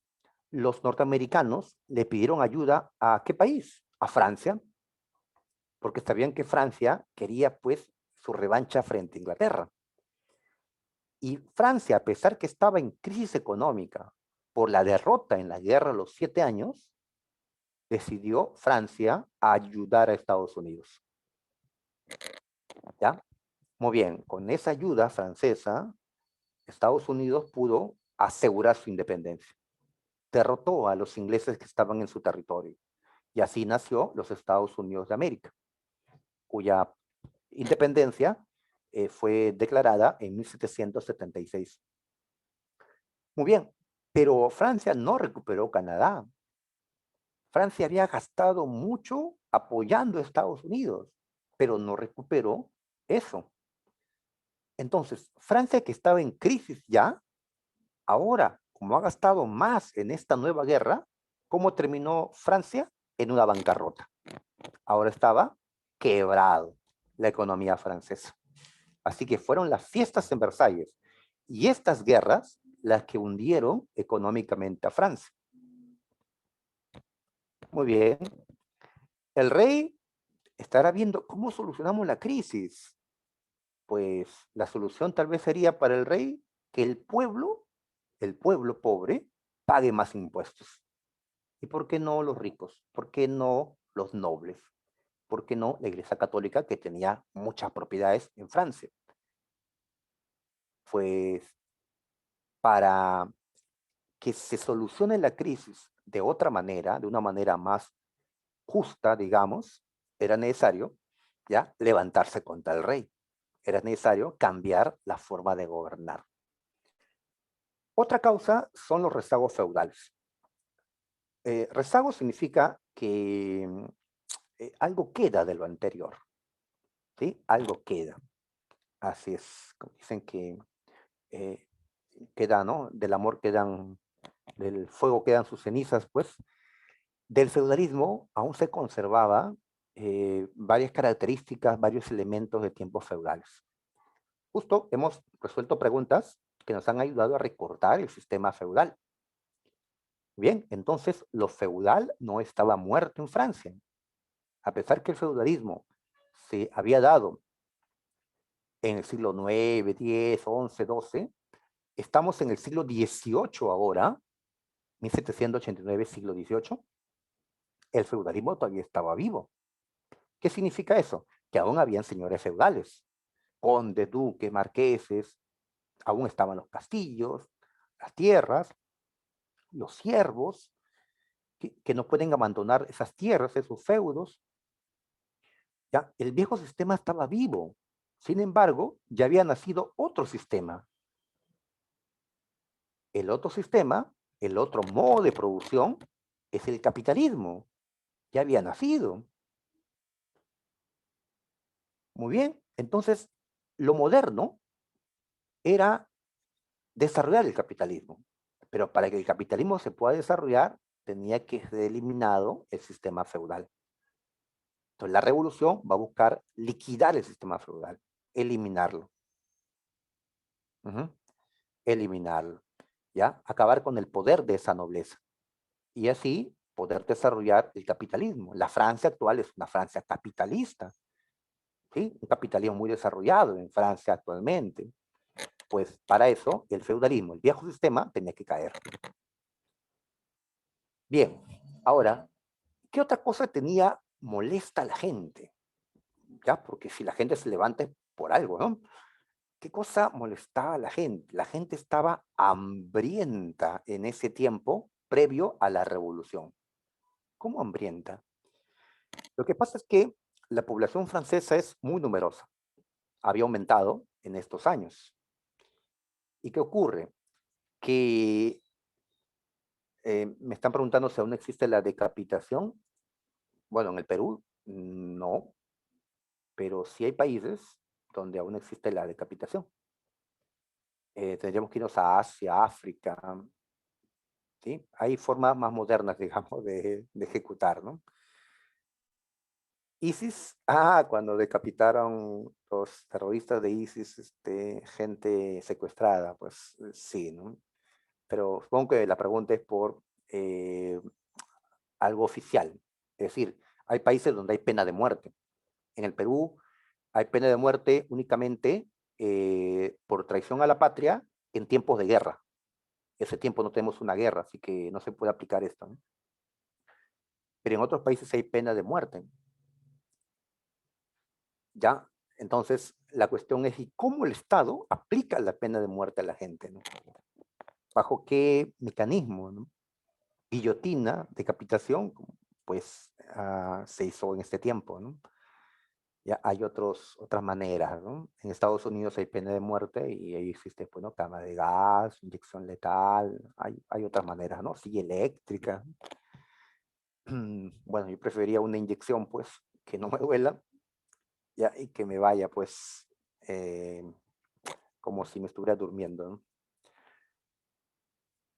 los norteamericanos le pidieron ayuda ¿a qué país? A Francia, porque sabían que Francia quería pues su revancha frente a Inglaterra. Y Francia, a pesar que estaba en crisis económica por la derrota en la guerra de los 7 años, decidió Francia ayudar a Estados Unidos. ¿Ya? Muy bien, con esa ayuda francesa, Estados Unidos pudo asegurar su independencia. Derrotó a los ingleses que estaban en su territorio. Y así nació los Estados Unidos de América, cuya independencia fue declarada en 1776. Muy bien, pero Francia no recuperó Canadá. Francia había gastado mucho apoyando a Estados Unidos, pero no recuperó eso. Entonces, Francia, que estaba en crisis ya, ahora, como ha gastado más en esta nueva guerra, ¿cómo terminó Francia? En una bancarrota. Ahora estaba quebrado la economía francesa. Así que fueron las fiestas en Versalles y estas guerras las que hundieron económicamente a Francia. Muy bien. El rey estará viendo cómo solucionamos la crisis. Pues la solución tal vez sería para el rey que el pueblo pobre, pague más impuestos. ¿Y por qué no los ricos? ¿Por qué no los nobles? ¿Por qué no la Iglesia Católica, que tenía muchas propiedades en Francia? Pues para que se solucione la crisis de otra manera, de una manera más justa, digamos, era necesario ya levantarse contra el rey. Era necesario cambiar la forma de gobernar. Otra causa son los rezagos feudales. Rezago significa que algo queda de lo anterior, ¿sí? Algo queda. Así es, como dicen que eh, queda, ¿no? Del amor quedan, del fuego quedan sus cenizas, pues. Del feudalismo aún se conservaba varias características, varios elementos de tiempos feudales. Justo hemos resuelto preguntas que nos han ayudado a recordar el sistema feudal. Bien, entonces lo feudal no estaba muerto en Francia. A pesar que el feudalismo se había dado en el siglo IX, X, XI, XII, estamos en el siglo XVIII ahora, 1789, siglo XVIII, el feudalismo todavía estaba vivo. ¿Qué significa eso? Que aún habían señores feudales, condes, duques, marqueses, aún estaban los castillos, las tierras, los siervos, que no pueden abandonar esas tierras, esos feudos. ¿Ya? El viejo sistema estaba vivo. Sin embargo, ya había nacido otro sistema. El otro sistema, el otro modo de producción, es el capitalismo. Ya había nacido. Muy bien. Entonces, lo moderno era desarrollar el capitalismo. Pero para que el capitalismo se pueda desarrollar, tenía que ser eliminado el sistema feudal. Entonces, la revolución va a buscar liquidar el sistema feudal, eliminarlo. Eliminarlo, ¿ya? Acabar con el poder de esa nobleza. Y así poder desarrollar el capitalismo. La Francia actual es una Francia capitalista, ¿sí? Un capitalismo muy desarrollado en Francia actualmente. pues para eso el feudalismo, el viejo sistema, tenía que caer. Bien, ahora, ¿qué otra cosa tenía molesta a la gente? ¿Ya? Porque si la gente se levanta es por algo, ¿no? ¿Qué cosa molestaba a la gente? La gente estaba hambrienta en ese tiempo previo a la revolución. ¿Cómo hambrienta? Lo que pasa es que la población francesa es muy numerosa. Había aumentado en estos años. ¿Y qué ocurre? Que me están preguntando si aún existe la decapitación. Bueno, en el Perú no, pero sí hay países donde aún existe la decapitación. Tendríamos que irnos a Asia, África, ¿sí? Hay formas más modernas, digamos, de ejecutar, ¿no? ISIS, cuando decapitaron los terroristas de ISIS, gente secuestrada, pues sí, ¿no? Pero supongo que la pregunta es por algo oficial. Es decir, hay países donde hay pena de muerte. En el Perú hay pena de muerte únicamente por traición a la patria en tiempos de guerra. Ese tiempo no tenemos una guerra, así que no se puede aplicar esto, ¿no? Pero en otros países hay pena de muerte. ¿Ya? Entonces, la cuestión es, ¿y cómo el Estado aplica la pena de muerte a la gente? ¿No? ¿Bajo qué mecanismo? ¿No? Guillotina, decapitación, pues se hizo en este tiempo, ¿no? Ya hay otras maneras, ¿no? En Estados Unidos hay pena de muerte y ahí existe, bueno, cama de gas, inyección letal, hay otras maneras, ¿no? Silla eléctrica. Bueno, yo preferiría una inyección, pues, que no me duela, ya, y que me vaya, pues, como si me estuviera durmiendo, ¿no?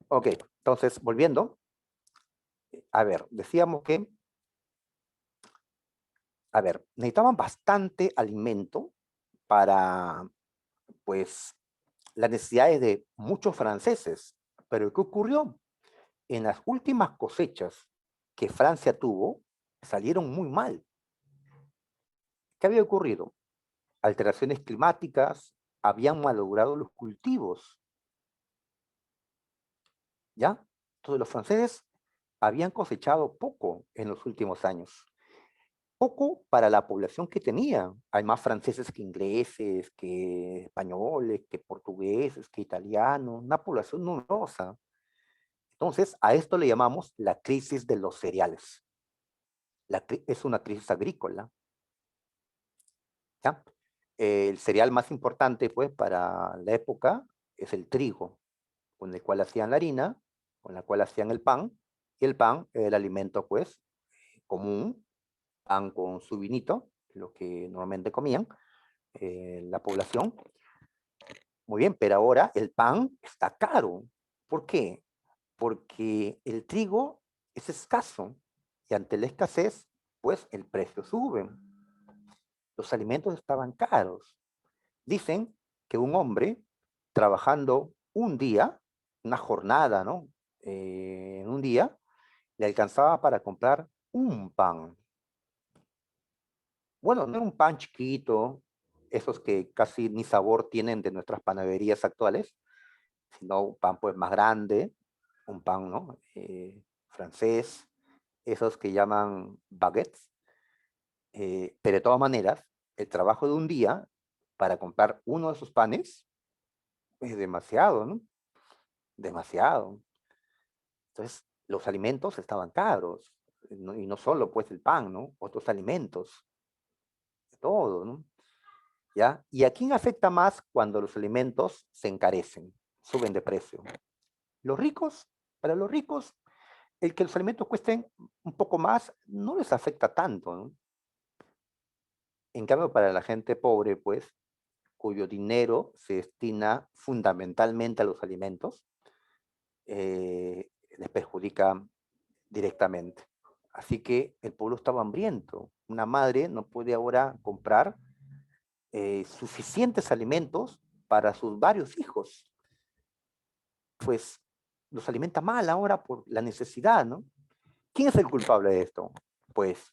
Ok, entonces, volviendo, a ver, decíamos que, a ver, necesitaban bastante alimento para, pues, las necesidades de muchos franceses. Pero ¿qué ocurrió? En las últimas cosechas que Francia tuvo, salieron muy mal. ¿Qué había ocurrido? Alteraciones climáticas habían malogrado los cultivos, ¿ya? Entonces los franceses habían cosechado poco en los últimos años. Poco para la población que tenía. Hay más franceses que ingleses, que españoles, que portugueses, que italianos, una población numerosa. Entonces, a esto le llamamos la crisis de los cereales. Es una crisis agrícola, ¿ya? El cereal más importante, pues, para la época es el trigo, con el cual hacían la harina, con la cual hacían el pan, y el pan era el alimento, pues, común, pan con su vinito, lo que normalmente comían la población. Muy bien, pero ahora el pan está caro. ¿Por qué? Porque el trigo es escaso y ante la escasez, pues el precio sube. Los alimentos estaban caros. Dicen que un hombre trabajando un día, una jornada, ¿no? En un día, le alcanzaba para comprar un pan. Bueno, no era un pan chiquito, esos que casi ni sabor tienen de nuestras panaderías actuales, sino un pan pues más grande, un pan, ¿no? Francés, esos que llaman baguettes. Pero de todas maneras, el trabajo de un día para comprar uno de esos panes es demasiado, ¿no? Demasiado. Entonces, los alimentos estaban caros, ¿no? Y no solo pues el pan, ¿no? Otros alimentos, todo, ¿no? ¿Ya? ¿Y a quién afecta más cuando los alimentos se encarecen, suben de precio? Los ricos, para los ricos, el que los alimentos cuesten un poco más no les afecta tanto, ¿no? En cambio, para la gente pobre, pues, cuyo dinero se destina fundamentalmente a los alimentos, les perjudica directamente. Así que el pueblo estaba hambriento. Una madre no puede ahora comprar suficientes alimentos para sus varios hijos. Pues los alimenta mal ahora por la necesidad, ¿no? ¿Quién es el culpable de esto? Pues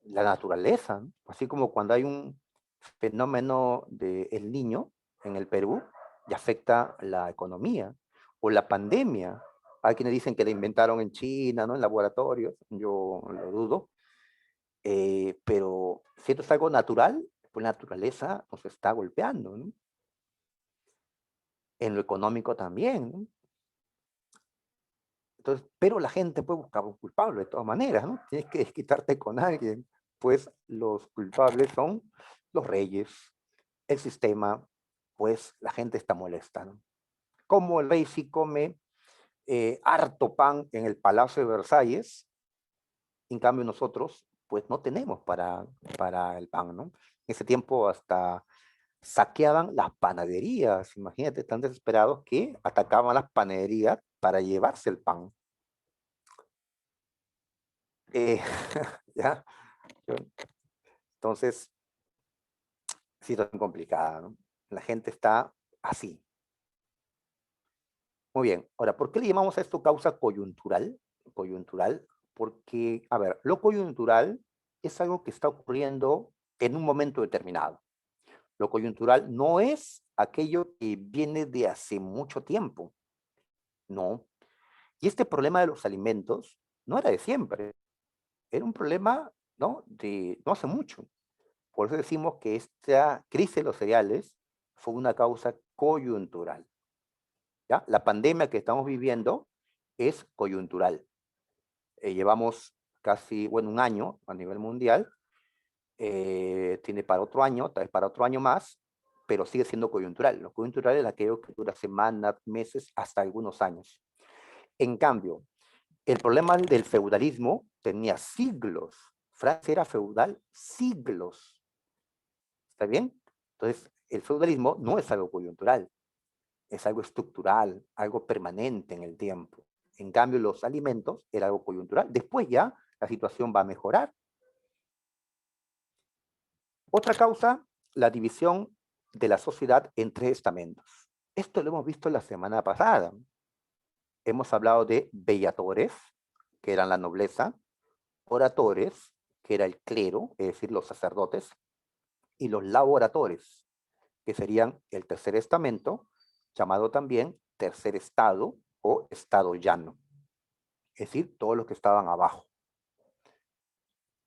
la naturaleza, ¿no? Así como cuando hay un fenómeno del Niño en el Perú, y afecta la economía. O la pandemia. Hay quienes dicen que la inventaron en China, ¿no? En laboratorios. Yo lo dudo. Pero si esto es algo natural, pues la naturaleza nos está golpeando, ¿no? En lo económico también, ¿no? Entonces, pero la gente puede buscar un culpable de todas maneras, ¿no? Tienes que desquitarte con alguien. Pues los culpables son los reyes, el sistema, pues la gente está molesta, ¿no? Como el rey sí come harto pan en el Palacio de Versalles, en cambio nosotros, pues no tenemos para el pan, ¿no? En ese tiempo hasta saqueaban las panaderías, imagínate, tan desesperados que atacaban las panaderías para llevarse el pan. Eh, ¿Ya? Entonces, situación complicada, ¿no? La gente está así. Muy bien. Ahora, ¿por qué le llamamos a esto causa coyuntural? Coyuntural, porque, a ver, lo coyuntural es algo que está ocurriendo en un momento determinado. Lo coyuntural no es aquello que viene de hace mucho tiempo, no. Y este problema de los alimentos no era de siempre, era un problema, ¿no? De no hace mucho. Por eso decimos que esta crisis de los cereales fue una causa coyuntural. ¿Ya? La pandemia que estamos viviendo es coyuntural. Llevamos casi, bueno, un año a nivel mundial, tiene para otro año, tal vez para otro año más, pero sigue siendo coyuntural. Lo coyuntural es aquello que dura semanas, meses, hasta algunos años. En cambio, el problema del feudalismo tenía siglos. Francia era feudal siglos. ¿Está bien? Entonces, el feudalismo no es algo coyuntural, es algo estructural, algo permanente en el tiempo. En cambio, los alimentos era algo coyuntural. Después ya la situación va a mejorar. Otra causa, la división de la sociedad en tres estamentos. Esto lo hemos visto la semana pasada. Hemos hablado de bellatores, que eran la nobleza, oratores, que era el clero, es decir, los sacerdotes, y los laboratores, que serían el tercer estamento, llamado también tercer estado o estado llano, es decir, todos los que estaban abajo.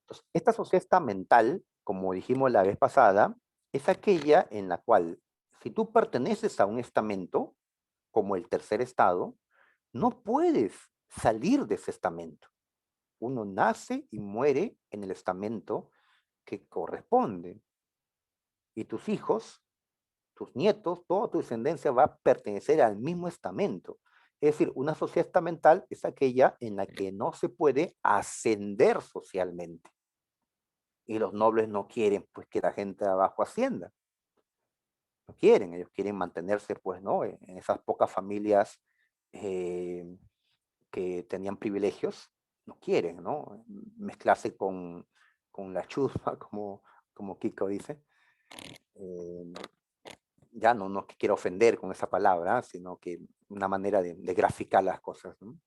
Entonces, esta sociedad estamental, como dijimos la vez pasada, es aquella en la cual, si tú perteneces a un estamento, como el tercer estado, no puedes salir de ese estamento. Uno nace y muere en el estamento que corresponde. Y tus hijos, tus nietos, toda tu descendencia va a pertenecer al mismo estamento. Es decir, una sociedad estamental es aquella en la que no se puede ascender socialmente. Y los nobles no quieren pues que la gente de abajo ascienda. No quieren, ellos quieren mantenerse pues, ¿no? En esas pocas familias que tenían privilegios, no quieren, ¿no? Mezclarse con la chusma, como Kiko dice. Eh, ya no es que quiera ofender con esa palabra, sino que una manera de graficar las cosas, ¿no?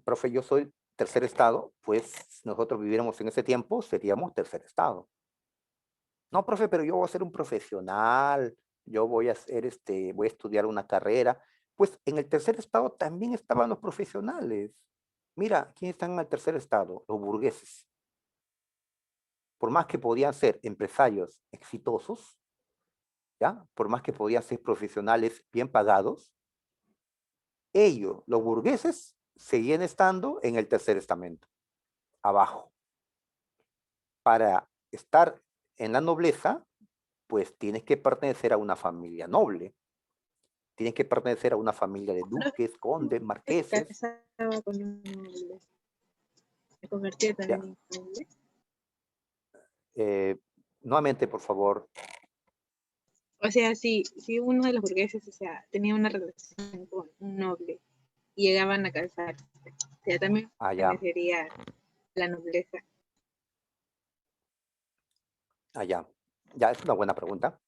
Profe, yo soy tercer estado, pues si nosotros viviéramos en ese tiempo, seríamos tercer estado. No, profe, pero yo voy a ser un profesional, yo voy a hacer voy a estudiar una carrera. Pues en el tercer estado también estaban los profesionales. Mira, ¿quiénes están en el tercer estado? Los burgueses. Por más que podían ser empresarios exitosos, ¿ya? Por más que podían ser profesionales bien pagados, ellos, los burgueses, seguían estando en el tercer estamento, abajo. Para estar en la nobleza, pues tienes que pertenecer a una familia noble, tienes que pertenecer a una familia de duques, condes, Se marqueses. casaba con un noble. Se convertía Ya. también en noble. Nuevamente, por favor. O sea, si uno de los burgueses, o sea, tenía una relación con un noble y llegaban a casarse, o sea, también Allá, pertenecería la nobleza. allá. Ya, es una buena pregunta.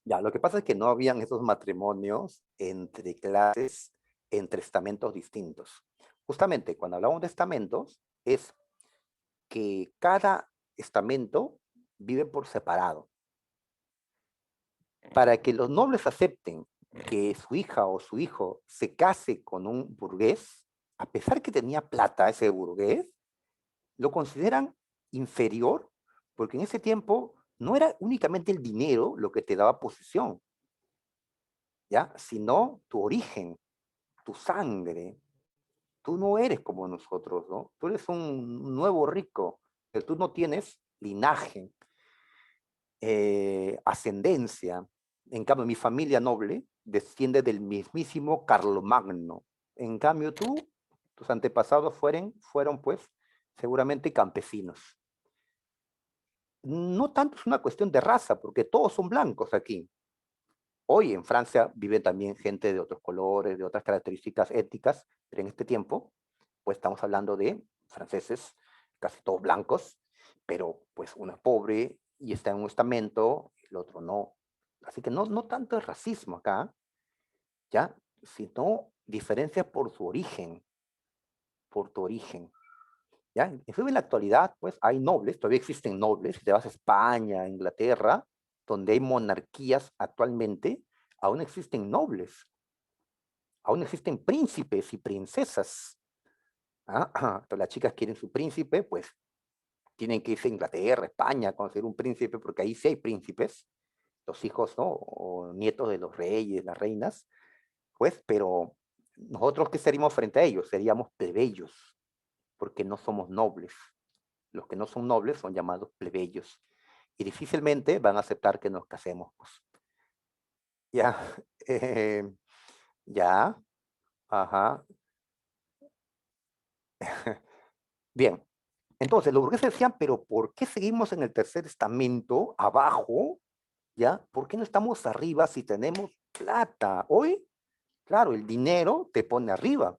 Ya, lo que pasa es que no habían esos matrimonios entre clases, entre estamentos distintos. Justamente, cuando hablamos de estamentos, es que cada estamento vive por separado. para que los nobles acepten que su hija o su hijo se case con un burgués, a pesar que tenía plata ese burgués, lo consideran inferior, porque en ese tiempo no era únicamente el dinero lo que te daba posición, ¿ya? Sino tu origen, tu sangre. Tú no eres como nosotros, ¿no? Tú eres un nuevo rico, pero tú no tienes linaje, ascendencia. En cambio, mi familia noble desciende del mismísimo Carlomagno. En cambio, tus antepasados fueron pues seguramente campesinos. No tanto es una cuestión de raza, porque todos son blancos aquí. Hoy en Francia vive también gente de otros colores, de otras características étnicas, pero en este tiempo, pues estamos hablando de franceses, casi todos blancos, pero pues uno es pobre y está en un estamento, el otro no. Así que no tanto es racismo acá, ¿ya? Sino diferencias por su origen, por tu origen. ¿Ya? En la actualidad, pues hay nobles, todavía existen nobles, si te vas a España, Inglaterra, donde hay monarquías actualmente, aún existen nobles, aún existen príncipes y princesas. ¿Ah? Entonces las chicas quieren su príncipe, pues tienen que irse a Inglaterra, España, a conocer un príncipe, porque ahí sí hay príncipes, los hijos, ¿no? O nietos de los reyes, las reinas, pues, pero nosotros, ¿qué seríamos frente a ellos? Seríamos plebeyos, porque no somos nobles. Los que no son nobles son llamados plebeyos y difícilmente van a aceptar que nos casemos. Pues. Ya, eh, ya, ajá. Bien, entonces los burgueses decían, pero ¿por qué seguimos en el tercer estamento abajo? ¿Ya? ¿Por qué no estamos arriba si tenemos plata? Hoy, claro, el dinero te pone arriba,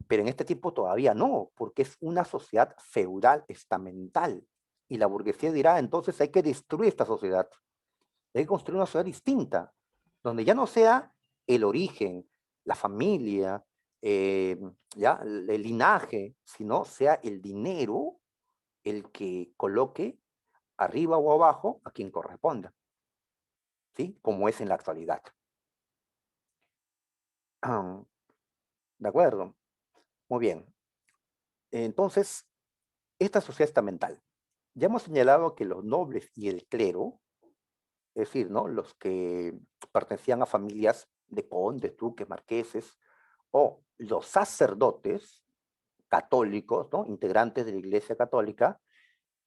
pero en este tiempo todavía no, porque es una sociedad feudal estamental. Y la burguesía dirá, entonces hay que destruir esta sociedad. Hay que construir una sociedad distinta, donde ya no sea el origen, la familia, ya, el linaje, sino sea el dinero el que coloque arriba o abajo a quien corresponda, ¿sí? Como es en la actualidad. ¿De acuerdo? Muy bien. Entonces, esta sociedad estamental. Ya hemos señalado que los nobles y el clero, es decir, ¿no? Los que pertenecían a familias de condes, duques, marqueses, o los sacerdotes católicos, ¿no? Integrantes de la Iglesia Católica,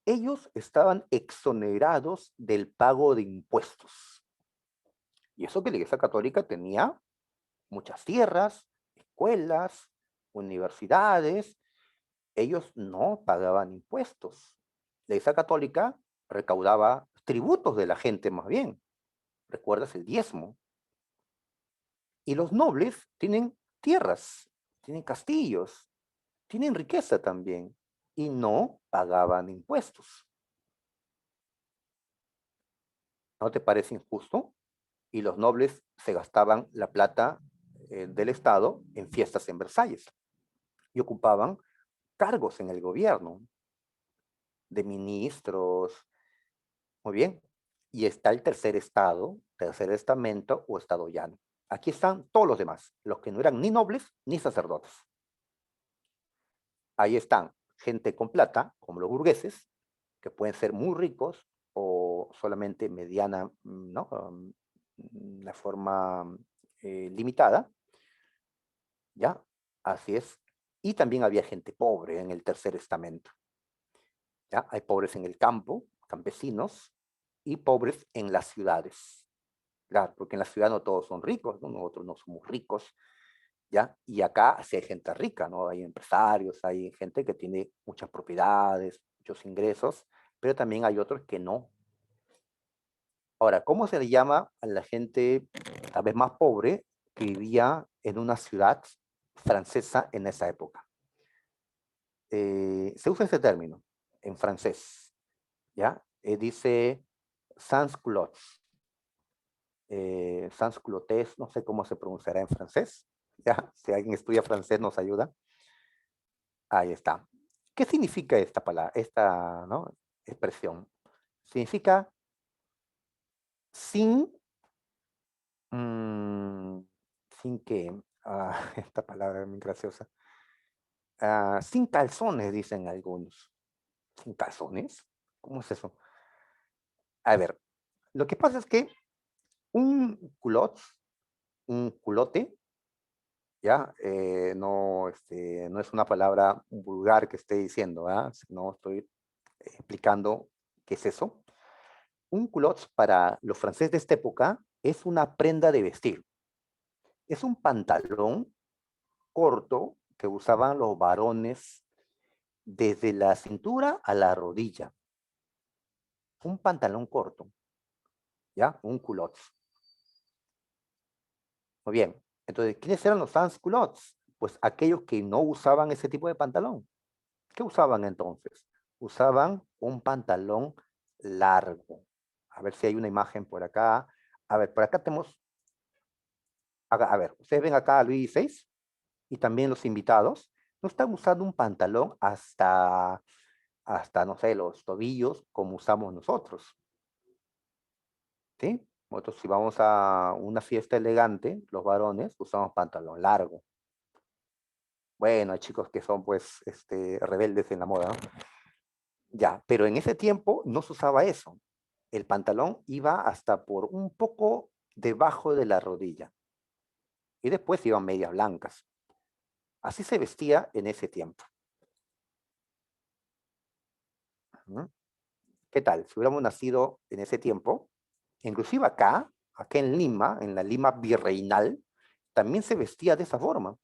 ellos estaban exonerados del pago de impuestos. Y eso que la Iglesia Católica tenía muchas tierras, escuelas, universidades, ellos no pagaban impuestos. La Iglesia Católica recaudaba tributos de la gente más bien. ¿Recuerdas el diezmo? Y los nobles tienen tierras, tienen castillos, tienen riqueza también y no pagaban impuestos. ¿No te parece injusto? Y los nobles se gastaban la plata del Estado en fiestas en Versalles y ocupaban cargos en el gobierno, de ministros, muy bien. Y está el tercer estado, tercer estamento o estado llano. Aquí están todos los demás, los que no eran ni nobles ni sacerdotes. Ahí están gente con plata, como los burgueses, que pueden ser muy ricos o solamente mediana, ¿no? La forma limitada, ¿ya? Así es. Y también había gente pobre en el tercer estamento, ¿ya? Hay pobres en el campo, campesinos, y pobres en las ciudades. Claro, porque en la ciudad no todos son ricos, ¿no? Nosotros no somos ricos, ¿ya? Y acá sí hay gente rica, ¿no? Hay empresarios, hay gente que tiene muchas propiedades, muchos ingresos, pero también hay otros que no. Ahora, ¿cómo se le llama a la gente tal vez más pobre que vivía en una ciudad francesa en esa época? Se usa ese término en francés, ¿ya? Dice sans-culottes, sans-culottes, no sé cómo se pronunciará en francés, ¿ya? Si alguien estudia francés nos ayuda. Ahí está. ¿Qué significa esta palabra, esta, ¿no? expresión? Significa sin, sin qué, esta palabra es muy graciosa, sin calzones, dicen algunos. ¿Sin calzones? ¿Cómo es eso? A ver, lo que pasa es que un culote, ¿ya? No, no es una palabra vulgar que esté diciendo, ¿ah? No estoy explicando qué es eso. Un culotte para los franceses de esta época es una prenda de vestir. Es un pantalón corto que usaban los varones desde la cintura a la rodilla. Un pantalón corto, ¿ya? Un culotte. Muy bien. Entonces, ¿quiénes eran los sans culottes? Pues aquellos que no usaban ese tipo de pantalón. ¿Qué usaban entonces? Usaban un pantalón largo. A ver si hay una imagen por acá. A ver, por acá tenemos, a ver, ustedes ven acá a Luis XVI y también los invitados. No están usando un pantalón hasta, no sé, los tobillos como usamos nosotros. ¿Sí? Nosotros si vamos a una fiesta elegante, los varones usamos pantalón largo. Bueno, hay chicos que son pues rebeldes en la moda, ¿no? Ya, pero en ese tiempo no se usaba eso. El pantalón iba hasta por un poco debajo de la rodilla y después iban medias blancas. Así se vestía en ese tiempo. ¿Mm? ¿Qué tal? Si hubiéramos nacido en ese tiempo, inclusive acá en Lima, en la Lima virreinal, también se vestía de esa forma.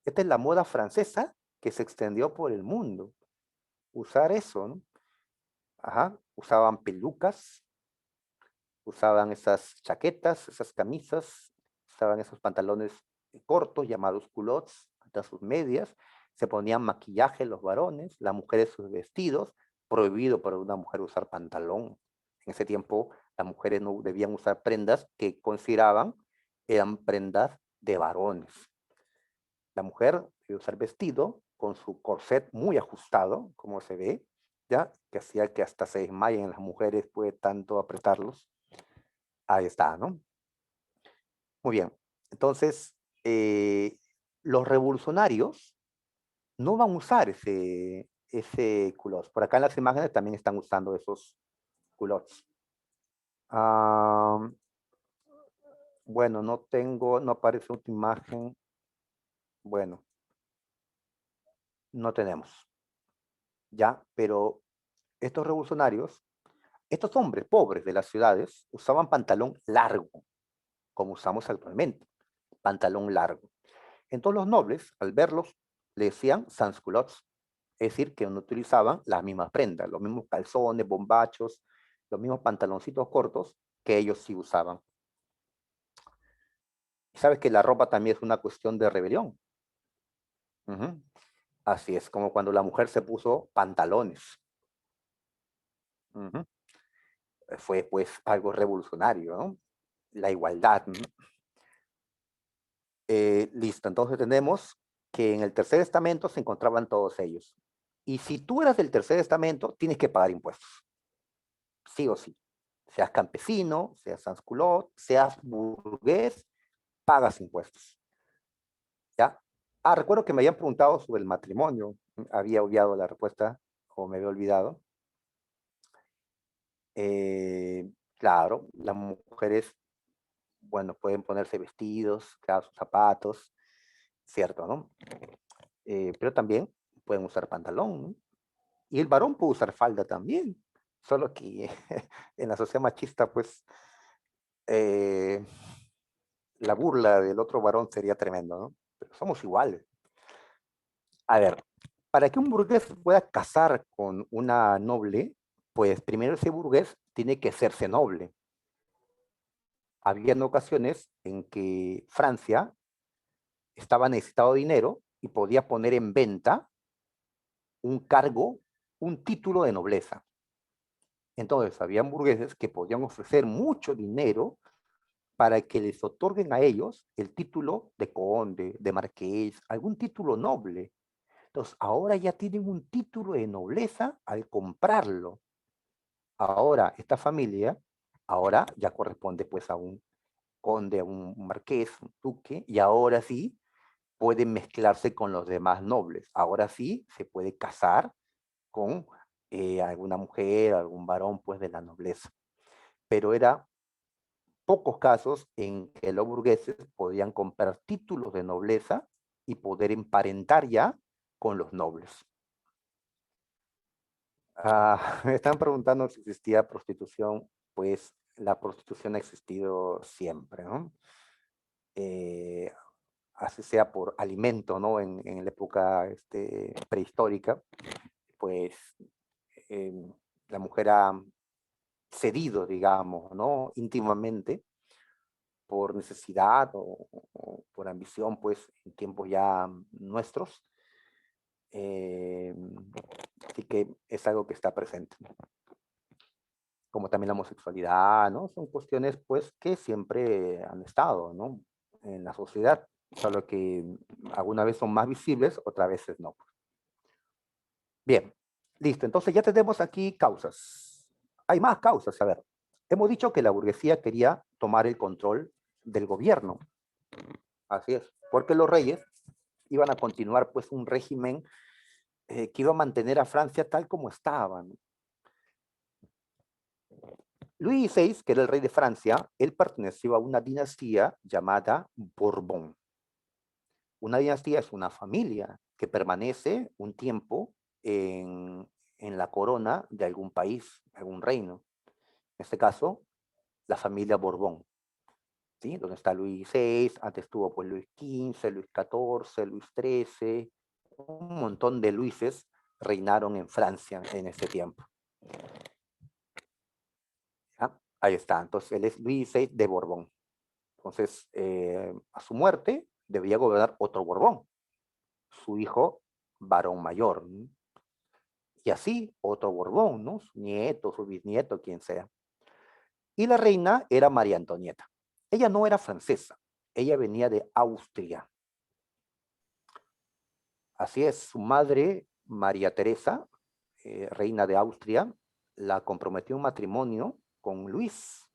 Esta es la moda francesa que se extendió por el mundo. Usar eso, ¿no? Ajá, usaban pelucas, usaban esas chaquetas, esas camisas, usaban esos pantalones cortos llamados culottes, hasta sus medias, se ponían maquillaje los varones, las mujeres sus vestidos, prohibido para una mujer usar pantalón. En ese tiempo las mujeres no debían usar prendas que consideraban eran prendas de varones. La mujer debe usar vestido con su corset muy ajustado, como se ve, ya que hacía que hasta se desmayen las mujeres, puede tanto apretarlos. Ahí está, ¿no? Muy bien. Entonces, los revolucionarios no van a usar ese culottes. Por acá en las imágenes también están usando esos culottes. Bueno, no aparece otra imagen. Bueno, no tenemos. Ya, pero estos revolucionarios, estos hombres pobres de las ciudades, usaban pantalón largo, como usamos actualmente. Pantalón largo. Entonces los nobles, al verlos, le decían sans-culottes, es decir, que no utilizaban las mismas prendas, los mismos calzones, bombachos, los mismos pantaloncitos cortos que ellos sí usaban. Y sabes que la ropa también es una cuestión de rebelión. Ujú. Así es, como cuando la mujer se puso pantalones. Ujú. Fue pues algo revolucionario, ¿no? La igualdad, ¿no? Listo, entonces tenemos que en el tercer estamento se encontraban todos ellos. Y si tú eras del tercer estamento, tienes que pagar impuestos, sí o sí. Seas campesino, seas sansculot, seas burgués, pagas impuestos. ¿Ya? Recuerdo que me habían preguntado sobre el matrimonio. Había obviado la respuesta o me había olvidado. Claro, las mujeres, bueno, pueden ponerse vestidos, claro, sus zapatos, cierto, ¿no? Pero también pueden usar pantalón, ¿no? Y el varón puede usar falda también, solo que en la sociedad machista, pues, eh, la burla del otro varón sería tremendo, ¿no? Pero somos iguales. A ver, para que un burgués pueda casar con una noble, pues primero ese burgués tiene que hacerse noble. Habían ocasiones en que Francia estaba necesitado de dinero y podía poner en venta un cargo, un título de nobleza. Entonces, habían burgueses que podían ofrecer mucho dinero para que les otorguen a ellos el título de conde, de marqués, algún título noble. Entonces, ahora ya tienen un título de nobleza al comprarlo. Ahora, esta familia Ahora ya corresponde pues a un conde, a un marqués, un duque, y ahora sí puede mezclarse con los demás nobles. Ahora sí se puede casar con alguna mujer, algún varón pues de la nobleza. Pero era pocos casos en que los burgueses podían comprar títulos de nobleza y poder emparentar ya con los nobles. Me están preguntando si existía prostitución. Pues la prostitución ha existido siempre, ¿no? Eh, Así sea por alimento, ¿no? En la época prehistórica, pues eh, la mujer ha cedido, digamos, ¿no? Íntimamente por necesidad o por ambición, pues en tiempos ya nuestros. Eh, Así que es algo que está presente. Como también la homosexualidad, ¿no? Son cuestiones, pues, que siempre han estado, ¿no? En la sociedad, solo que alguna vez son más visibles, otras veces no. Bien, listo. Entonces ya tenemos aquí causas. Hay más causas, a ver. Hemos dicho que la burguesía quería tomar el control del gobierno. Así es, porque los reyes iban a continuar pues un régimen que iba a mantener a Francia tal como estaban. Luis XVI, que era el rey de Francia, él perteneció a una dinastía llamada Borbón. Una dinastía es una familia que permanece un tiempo en la corona de algún país, algún reino. En este caso, la familia Borbón, ¿sí? Donde está Luis XVI, antes estuvo pues Luis XV, Luis XIV, Luis XIII, un montón de Luises reinaron en Francia en ese tiempo. ¿Ya? Ahí está, entonces él es Luis XVI de Borbón. Entonces, a su muerte, debía gobernar otro Borbón, su hijo varón mayor, ¿no? Y así, otro Borbón, ¿no? Su nieto, su bisnieto, quien sea. Y la reina era María Antonieta. Ella no era francesa, ella venía de Austria. Así es, su madre, María Teresa, reina de Austria, la comprometió en matrimonio con Luis.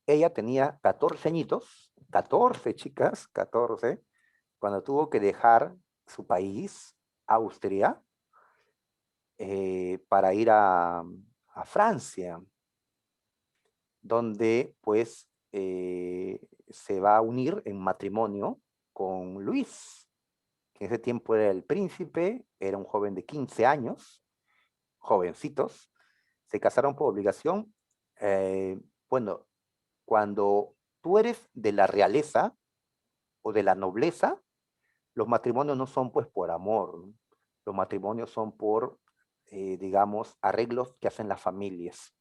Ella tenía 14 añitos, 14 chicas, 14, cuando tuvo que dejar su país, Austria, para ir a Francia, donde pues se va a unir en matrimonio con Luis, que en ese tiempo era el príncipe, era un joven de 15 años, jovencitos, se casaron por obligación. Bueno, cuando tú eres de la realeza o de la nobleza, los matrimonios no son pues por amor, ¿no? Los matrimonios son por, digamos, arreglos que hacen las familias.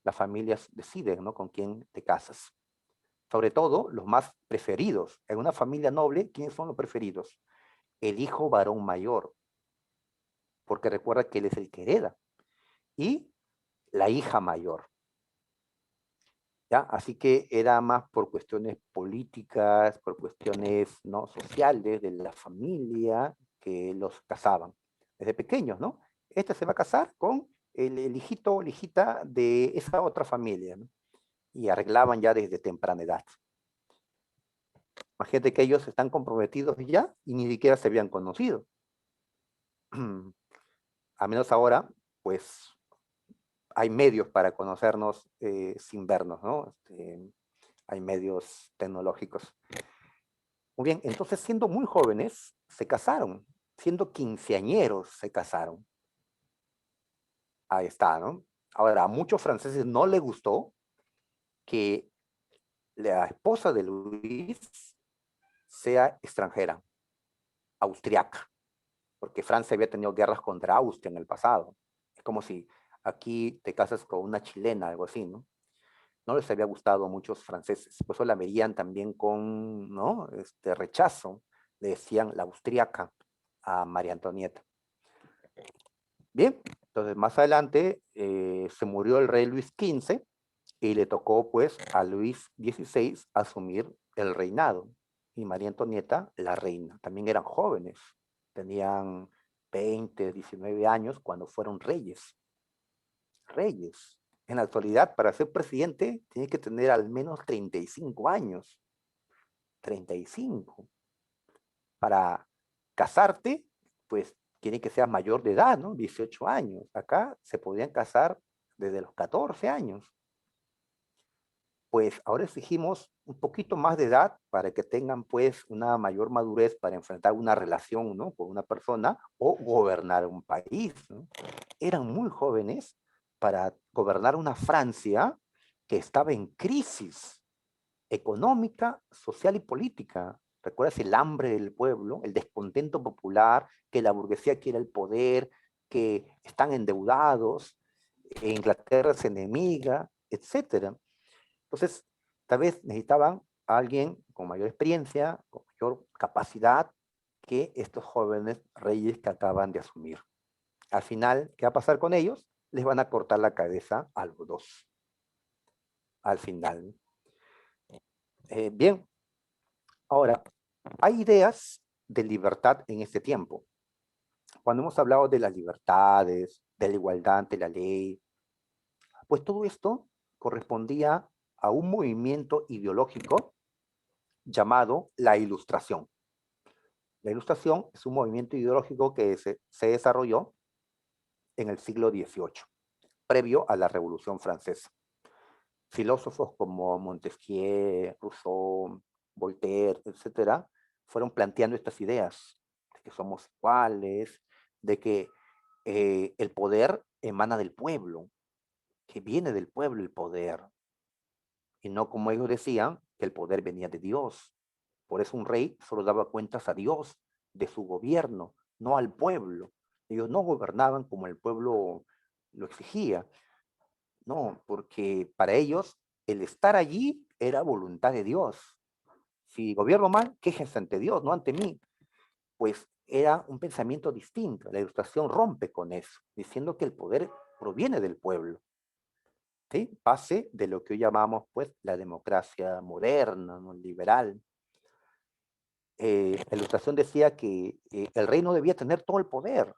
Las familias deciden, ¿no? Con quién te casas. Sobre todo los más preferidos. En una familia noble, ¿quiénes son los preferidos? El hijo varón mayor, porque recuerda que él es el que hereda, y la hija mayor. ¿Ya? Así que era más por cuestiones políticas, por cuestiones, ¿no?, sociales de la familia que los casaban desde pequeños, ¿no? Este se va a casar con el hijito o la hijita de esa otra familia, ¿no? Y arreglaban ya desde temprana edad. Imagínate que ellos están comprometidos ya y ni siquiera se habían conocido. A menos ahora, pues hay medios para conocernos sin vernos, ¿no? Hay medios tecnológicos. Muy bien, entonces siendo muy jóvenes, se casaron. Siendo quinceañeros, se casaron. Ahí está, ¿no? Ahora, a muchos franceses no les gustó que la esposa de Luis sea extranjera, austriaca, porque Francia había tenido guerras contra Austria en el pasado. Es como si aquí te casas con una chilena, algo así, ¿no? No les había gustado a muchos franceses, por eso la veían también con, ¿no?, rechazo. Le decían la austriaca a María Antonieta. Bien, entonces más adelante se murió el rey Luis XV y le tocó pues a Luis XVI asumir el reinado, y María Antonieta la reina. También eran jóvenes, tenían 20, 19 años cuando fueron reyes. Reyes. En la actualidad, para ser presidente, tiene que tener al menos 35 años. 35. Para casarte, pues tiene que ser mayor de edad, ¿no? 18 años. Acá se podían casar desde los 14 años. Pues ahora exigimos un poquito más de edad para que tengan pues una mayor madurez para enfrentar una relación, ¿no? Con una persona o gobernar un país, ¿no? Eran muy jóvenes para gobernar una Francia que estaba en crisis económica, social y política. ¿Recuerdas el hambre del pueblo, el descontento popular, que la burguesía quiere el poder, que están endeudados, Inglaterra es enemiga, etcétera? Entonces, tal vez necesitaban a alguien con mayor experiencia, con mayor capacidad que estos jóvenes reyes que acaban de asumir. Al final, ¿qué va a pasar con ellos? Les van a cortar la cabeza a los dos. Al final. Bien, ahora, hay ideas de libertad en este tiempo. Cuando hemos hablado de las libertades, de la igualdad ante la ley, pues todo esto correspondía a un movimiento ideológico llamado la Ilustración. La Ilustración es un movimiento ideológico que se desarrolló en el siglo XVIII, previo a la Revolución Francesa. Filósofos como Montesquieu, Rousseau, Voltaire, etcétera, fueron planteando estas ideas de que somos iguales, de que el poder emana del pueblo, que viene del pueblo el poder, y no como ellos decían, que el poder venía de Dios. Por eso un rey solo daba cuentas a Dios de su gobierno, no al pueblo. Ellos no gobernaban como el pueblo lo exigía, no, porque para ellos el estar allí era voluntad de Dios. Si gobierno mal, quéjense ante Dios, no ante mí. Pues era un pensamiento distinto. La Ilustración rompe con eso, diciendo que el poder proviene del pueblo. ¿Sí? Pase de lo que hoy llamamos pues la democracia moderna, ¿no? Liberal. La Ilustración decía que el rey no debía tener todo el poder,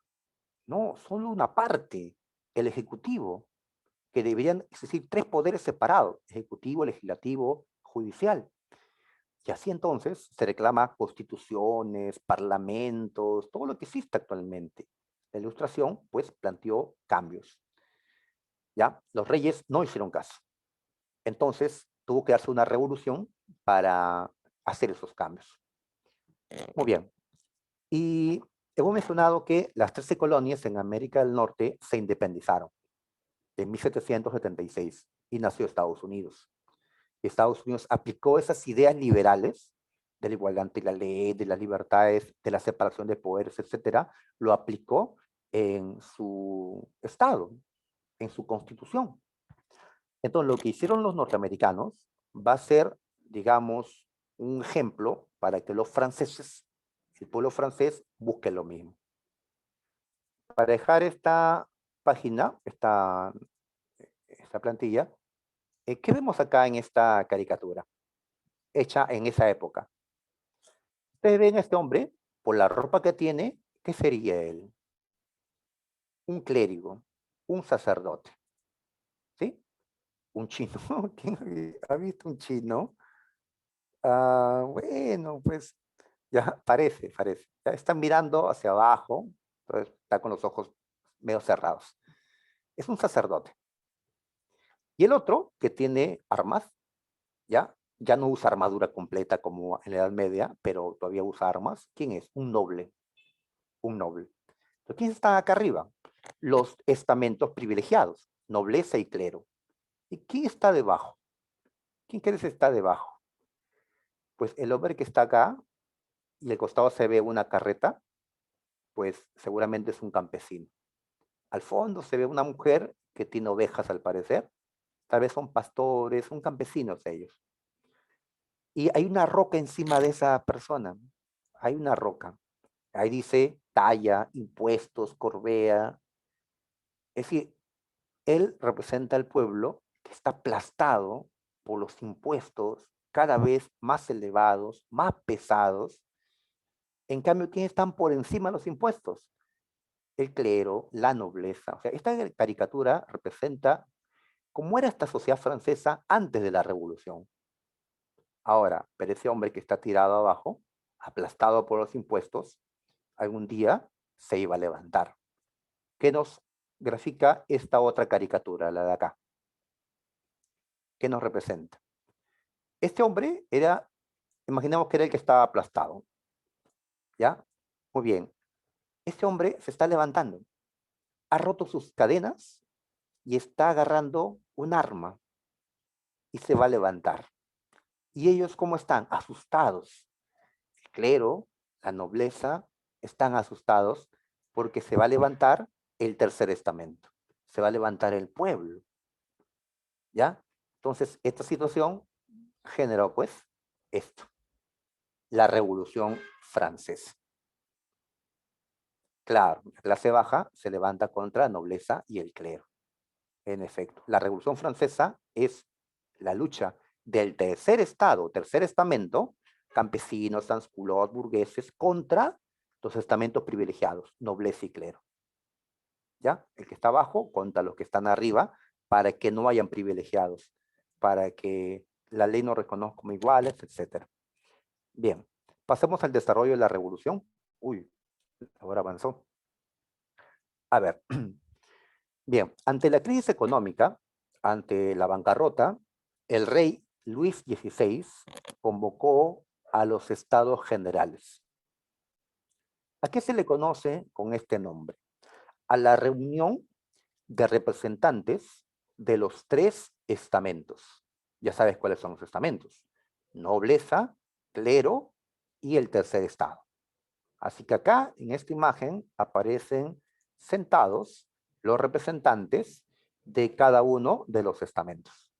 no, solo una parte, el ejecutivo, que deberían existir tres poderes separados, ejecutivo, legislativo, judicial. Y así entonces se reclama constituciones, parlamentos, todo lo que existe actualmente. La Ilustración pues planteó cambios. ¿Ya? Los reyes no hicieron caso. Entonces tuvo que darse una revolución para hacer esos cambios. Muy bien. Y hemos mencionado que las 13 colonias en América del Norte se independizaron en 1776 y nació Estados Unidos. Estados Unidos aplicó esas ideas liberales de la igualdad ante la ley, de las libertades, de la separación de poderes, etcétera, lo aplicó en su estado, en su constitución. Entonces, lo que hicieron los norteamericanos va a ser, digamos, un ejemplo para que los franceses, el pueblo francés, busque lo mismo. Para dejar esta página, esta plantilla, ¿qué vemos acá en esta caricatura? Hecha en esa época. Ustedes ven a este hombre, por la ropa que tiene, ¿qué sería él? Un clérigo, un sacerdote, ¿sí? Un chino. ¿Quién ha visto un chino? Ah, bueno, pues ya parece. Ya está mirando hacia abajo, entonces está con los ojos medio cerrados. Es un sacerdote. Y el otro, que tiene armas, ya no usa armadura completa como en la Edad Media, pero todavía usa armas. ¿Quién es? Un noble. Un noble. Entonces, ¿quiénes están acá arriba? Los estamentos privilegiados, nobleza y clero. ¿Y quién está debajo? ¿Quién crees está debajo? Pues el hombre que está acá y al costado se ve una carreta, pues seguramente es un campesino. Al fondo se ve una mujer que tiene ovejas al parecer. Tal vez son pastores, son campesinos ellos. Y hay una roca encima de esa persona. Hay una roca. Ahí dice talla, impuestos, corbea. Es decir, él representa al pueblo que está aplastado por los impuestos cada vez más elevados, más pesados. En cambio, ¿quiénes están por encima de los impuestos? El clero, la nobleza. O sea, esta caricatura representa cómo era esta sociedad francesa antes de la revolución. Ahora, pero ese hombre que está tirado abajo, aplastado por los impuestos, algún día se iba a levantar. ¿Qué nos grafica esta otra caricatura, la de acá? ¿Qué nos representa? Este hombre era, imaginemos que era el que estaba aplastado, ¿ya? Muy bien. Este hombre se está levantando, ha roto sus cadenas y está agarrando un arma y se va a levantar. ¿Y ellos cómo están? Asustados. El clero, la nobleza, están asustados porque se va a levantar el tercer estamento. Se va a levantar el pueblo. ¿Ya? Entonces, esta situación generó, pues, esto, la Revolución Francesa. Claro, la clase baja se levanta contra la nobleza y el clero. En efecto, la Revolución Francesa es la lucha del tercer estado, tercer estamento, campesinos, sansculottes, burgueses, contra los estamentos privilegiados, nobleza y clero. ¿Ya? El que está abajo contra los que están arriba, para que no hayan privilegiados, para que la ley nos reconozca como iguales, etc. Bien, pasemos al desarrollo de la revolución. Uy, ahora avanzó. A ver, bien, ante la crisis económica, ante la bancarrota, el rey Luis XVI convocó a los estados generales. ¿A qué se le conoce con este nombre? A la reunión de representantes de los tres estamentos. Ya sabes cuáles son los estamentos: nobleza, clero y el tercer estado. Así que acá en esta imagen aparecen sentados los representantes de cada uno de los estamentos.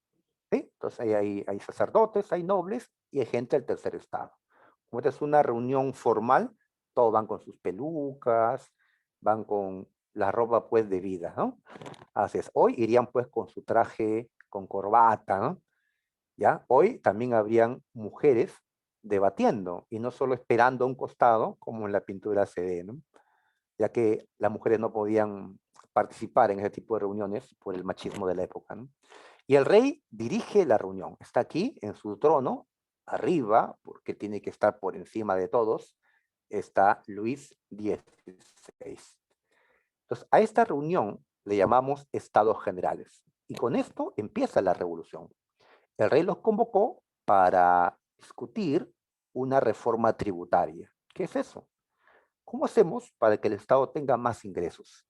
¿Sí? Entonces hay sacerdotes, hay nobles y hay gente del tercer estado. Como esta es una reunión formal, todos van con sus pelucas, van con la ropa pues de vida, ¿no? Así es. Hoy irían pues con su traje, con corbata, ¿no? ¿Ya? Hoy también habrían mujeres debatiendo y no solo esperando a un costado, como en la pintura se ve, ¿no? Ya que las mujeres no podían participar en ese tipo de reuniones por el machismo de la época, ¿no? Y el rey dirige la reunión, está aquí en su trono, arriba, porque tiene que estar por encima de todos, está Luis XVI. Entonces, a esta reunión le llamamos estados generales. Y con esto empieza la revolución. El rey los convocó para discutir una reforma tributaria. ¿Qué es eso? ¿Cómo hacemos para que el Estado tenga más ingresos?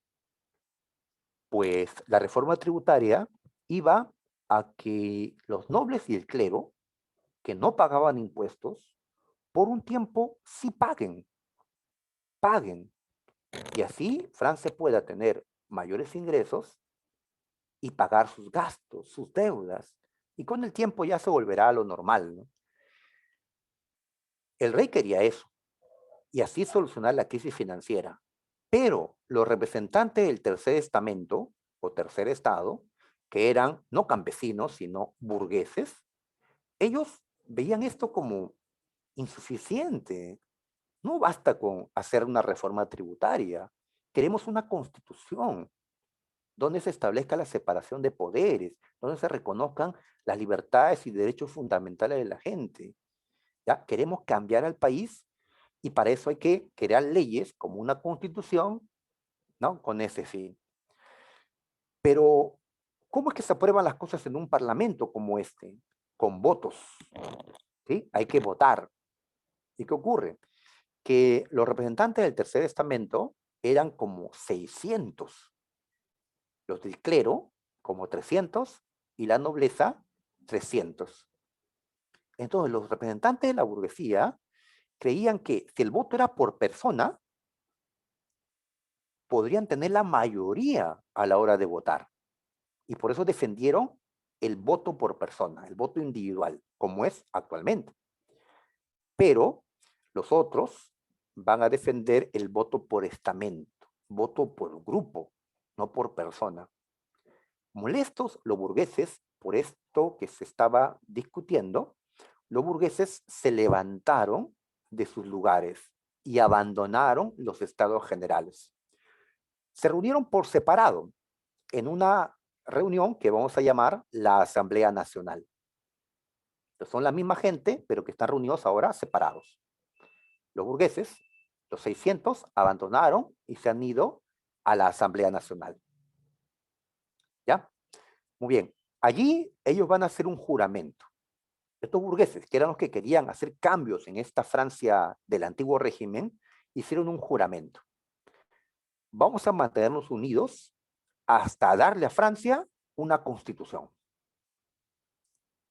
Pues la reforma tributaria iba a que los nobles y el clero, que no pagaban impuestos, por un tiempo sí paguen. Y así Francia pueda tener mayores ingresos y pagar sus gastos, sus deudas. Y con el tiempo ya se volverá a lo normal, ¿no? El rey quería eso y así solucionar la crisis financiera. Pero los representantes del tercer estamento o tercer estado, que eran no campesinos, sino burgueses, ellos veían esto como insuficiente. No basta con hacer una reforma tributaria. Queremos una constitución donde se establezca la separación de poderes, donde se reconozcan las libertades y derechos fundamentales de la gente. ¿Ya? Queremos cambiar al país y para eso hay que crear leyes como una constitución, ¿no? Con ese fin. Pero, ¿cómo es que se aprueban las cosas en un parlamento como este? Con votos, ¿sí? Hay que votar. ¿Y qué ocurre? Que los representantes del tercer estamento eran como 600, los del clero como 300 y la nobleza 300. Entonces, los representantes de la burguesía creían que si el voto era por persona, podrían tener la mayoría a la hora de votar. Y por eso defendieron el voto por persona, el voto individual, como es actualmente. Pero los otros van a defender el voto por estamento, voto por grupo, no por persona. Molestos los burgueses por esto que se estaba discutiendo, los burgueses se levantaron de sus lugares y abandonaron los estados generales. Se reunieron por separado en una reunión que vamos a llamar la Asamblea Nacional. Entonces, son la misma gente, pero que están reunidos ahora separados. Los burgueses, los 600, abandonaron y se han ido a la Asamblea Nacional. ¿Ya? Muy bien. Allí ellos van a hacer un juramento. Estos burgueses, que eran los que querían hacer cambios en esta Francia del antiguo régimen, hicieron un juramento. Vamos a mantenernos unidos hasta darle a Francia una constitución.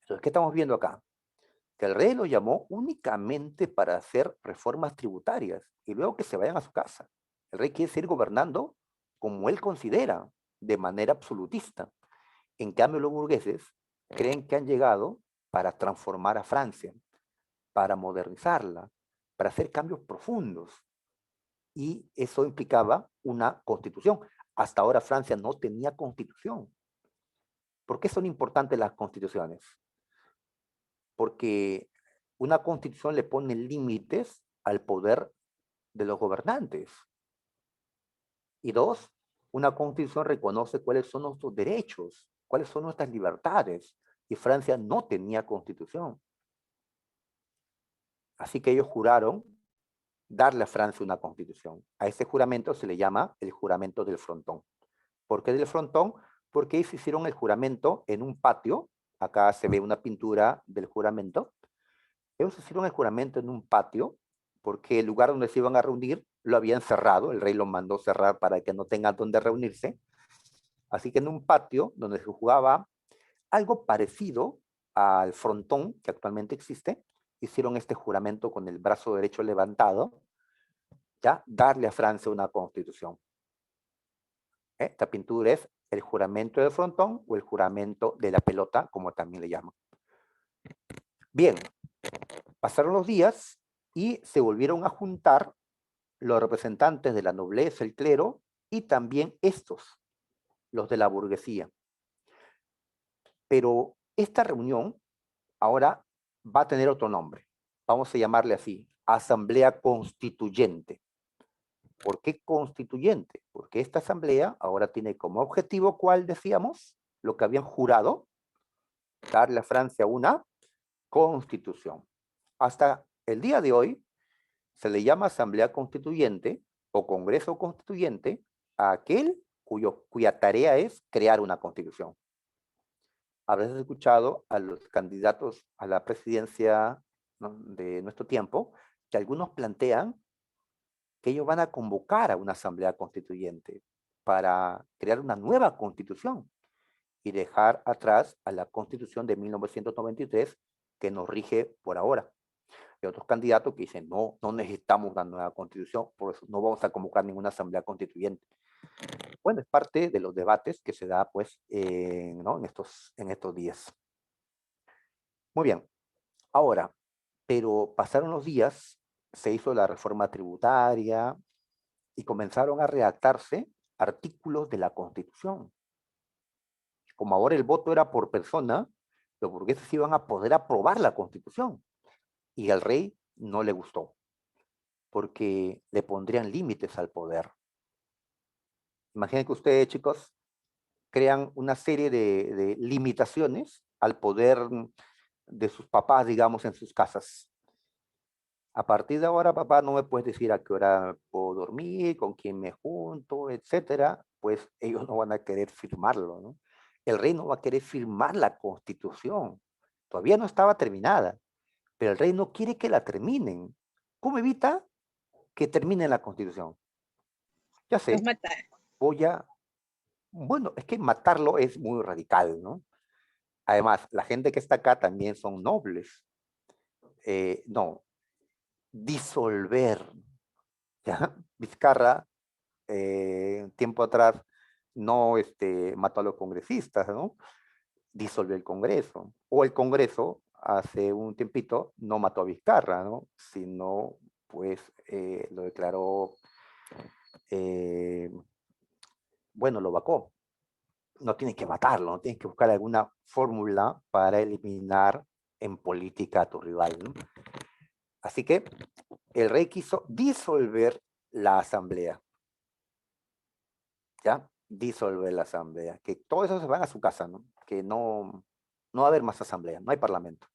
Entonces, ¿qué estamos viendo acá? Que el rey lo llamó únicamente para hacer reformas tributarias y luego que se vayan a su casa. El rey quiere seguir gobernando como él considera, de manera absolutista. En cambio, los burgueses creen que han llegado para transformar a Francia, para modernizarla, para hacer cambios profundos. Y eso implicaba una constitución. Hasta ahora Francia no tenía constitución. ¿Por qué son importantes las constituciones? Porque una constitución le pone límites al poder de los gobernantes. Y dos, una constitución reconoce cuáles son nuestros derechos, cuáles son nuestras libertades. Y Francia no tenía constitución. Así que ellos juraron darle a Francia una constitución. A ese juramento se le llama el juramento del frontón. ¿Por qué del frontón? Porque ellos hicieron el juramento en un patio. Acá se ve una pintura del juramento. Ellos hicieron el juramento en un patio porque el lugar donde se iban a reunir lo habían cerrado. El rey lo mandó cerrar para que no tengan donde reunirse. Así que en un patio donde se jugaba algo parecido al frontón que actualmente existe, hicieron este juramento con el brazo derecho levantado, ya darle a Francia una constitución. Esta pintura es el juramento del frontón o el juramento de la pelota, como también le llaman. Bien, pasaron los días y se volvieron a juntar los representantes de la nobleza, el clero, y también estos, los de la burguesía. Pero esta reunión ahora va a tener otro nombre. Vamos a llamarle así, Asamblea Constituyente. ¿Por qué constituyente? Porque esta asamblea ahora tiene como objetivo, ¿cuál decíamos? Lo que habían jurado, darle a Francia una constitución. Hasta el día de hoy se le llama asamblea constituyente o congreso constituyente a aquel cuya tarea es crear una constitución. Habrás escuchado a los candidatos a la presidencia, ¿no?, de nuestro tiempo, que algunos plantean que ellos van a convocar a una asamblea constituyente para crear una nueva constitución y dejar atrás a la constitución de 1993 que nos rige por ahora. Hay otros candidatos que dicen, no, no necesitamos una nueva constitución, por eso no vamos a convocar ninguna asamblea constituyente. Bueno, es parte de los debates que se da pues ¿no?, en estos días. Muy bien, ahora, pero pasaron los días, se hizo la reforma tributaria, y comenzaron a redactarse artículos de la Constitución. Como ahora el voto era por persona, los burgueses iban a poder aprobar la Constitución. Y al rey no le gustó, porque le pondrían límites al poder. Imaginen que ustedes, chicos, crean una serie de limitaciones al poder de sus papás, digamos, en sus casas. A partir de ahora, papá, no me puedes decir a qué hora puedo dormir, con quién me junto, etcétera. Pues ellos no van a querer firmarlo, ¿no? El rey no va a querer firmar la Constitución. Todavía no estaba terminada, pero el rey no quiere que la terminen. ¿Cómo evita que termine la Constitución? Ya Los sé, mata. voy a... Bueno, es que matarlo es muy radical, ¿no? Además, la gente que está acá también son nobles. No, disolver. ¿Ya? Vizcarra, tiempo atrás, no mató a los congresistas, ¿no? Disolvió el Congreso. O el Congreso, hace un tiempito, no mató a Vizcarra, ¿no? Sino, pues, lo declaró, eh, bueno, lo vacó. No tienen que matarlo, no tienen que buscar alguna fórmula para eliminar en política a tu rival, ¿no? Así que el rey quiso disolver la asamblea, ¿ya? disolver la asamblea, que todos esos se van a su casa, ¿no? Que no va a haber más asamblea, no hay parlamento.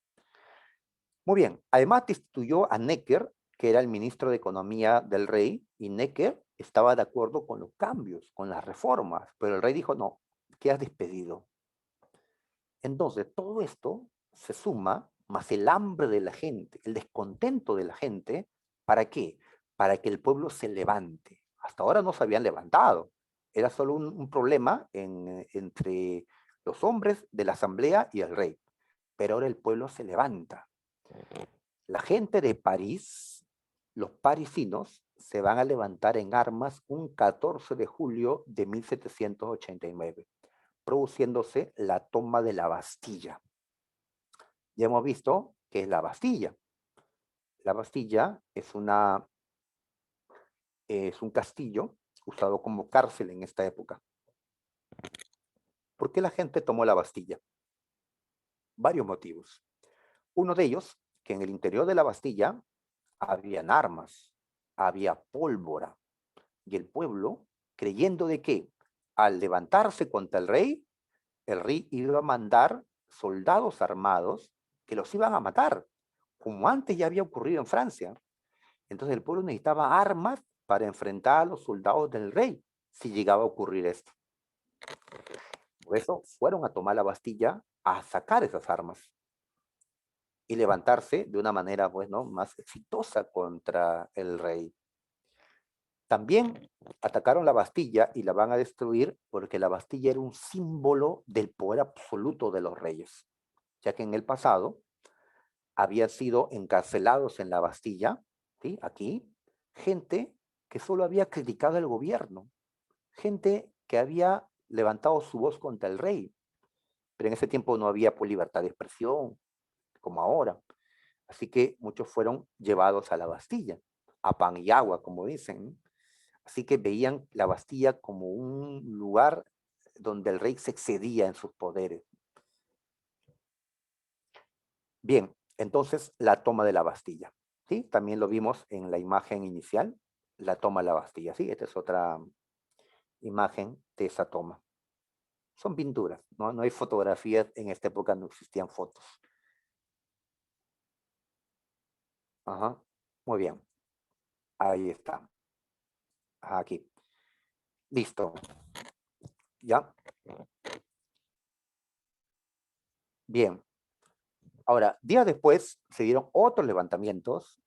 Muy bien, además destituyó a Necker, que era el ministro de Economía del rey, y Necker estaba de acuerdo con los cambios, con las reformas, pero el rey dijo, no, quedas despedido. Entonces, todo esto se suma, más el hambre de la gente, el descontento de la gente, ¿para qué? Para que el pueblo se levante. Hasta ahora no se habían levantado. Era solo un problema entre los hombres de la asamblea y el rey. Pero ahora el pueblo se levanta. La gente de París, los parisinos, se van a levantar en armas un 14 de julio de 1789, produciéndose la toma de la Bastilla. Ya hemos visto que es la Bastilla. La Bastilla es un castillo usado como cárcel en esta época. ¿Por qué la gente tomó la Bastilla? Varios motivos. Uno de ellos, que en el interior de la Bastilla habían armas, había pólvora, y el pueblo, creyendo de que al levantarse contra el rey iba a mandar soldados armados que los iban a matar, como antes ya había ocurrido en Francia. Entonces el pueblo necesitaba armas para enfrentar a los soldados del rey, si llegaba a ocurrir esto. Por eso fueron a tomar la Bastilla a sacar esas armas y levantarse de una manera, pues, ¿no?, más exitosa contra el rey. También atacaron la Bastilla y la van a destruir porque la Bastilla era un símbolo del poder absoluto de los reyes, ya que en el pasado habían sido encarcelados en la Bastilla, ¿sí?, aquí, gente que solo había criticado al gobierno, gente que había levantado su voz contra el rey, pero en ese tiempo no había pues, libertad de expresión, como ahora. Así que muchos fueron llevados a la Bastilla, a pan y agua, como dicen. Así que veían la Bastilla como un lugar donde el rey se excedía en sus poderes. Bien, entonces la toma de la Bastilla, ¿sí? También lo vimos en la imagen inicial, la toma de la Bastilla, ¿sí? Esta es otra imagen de esa toma. Son pinturas, ¿no? No hay fotografías, en esta época no existían fotos. Ajá, muy bien. Ahí está. Aquí. Listo. ¿Ya? Bien. Ahora, días después se dieron otros levantamientos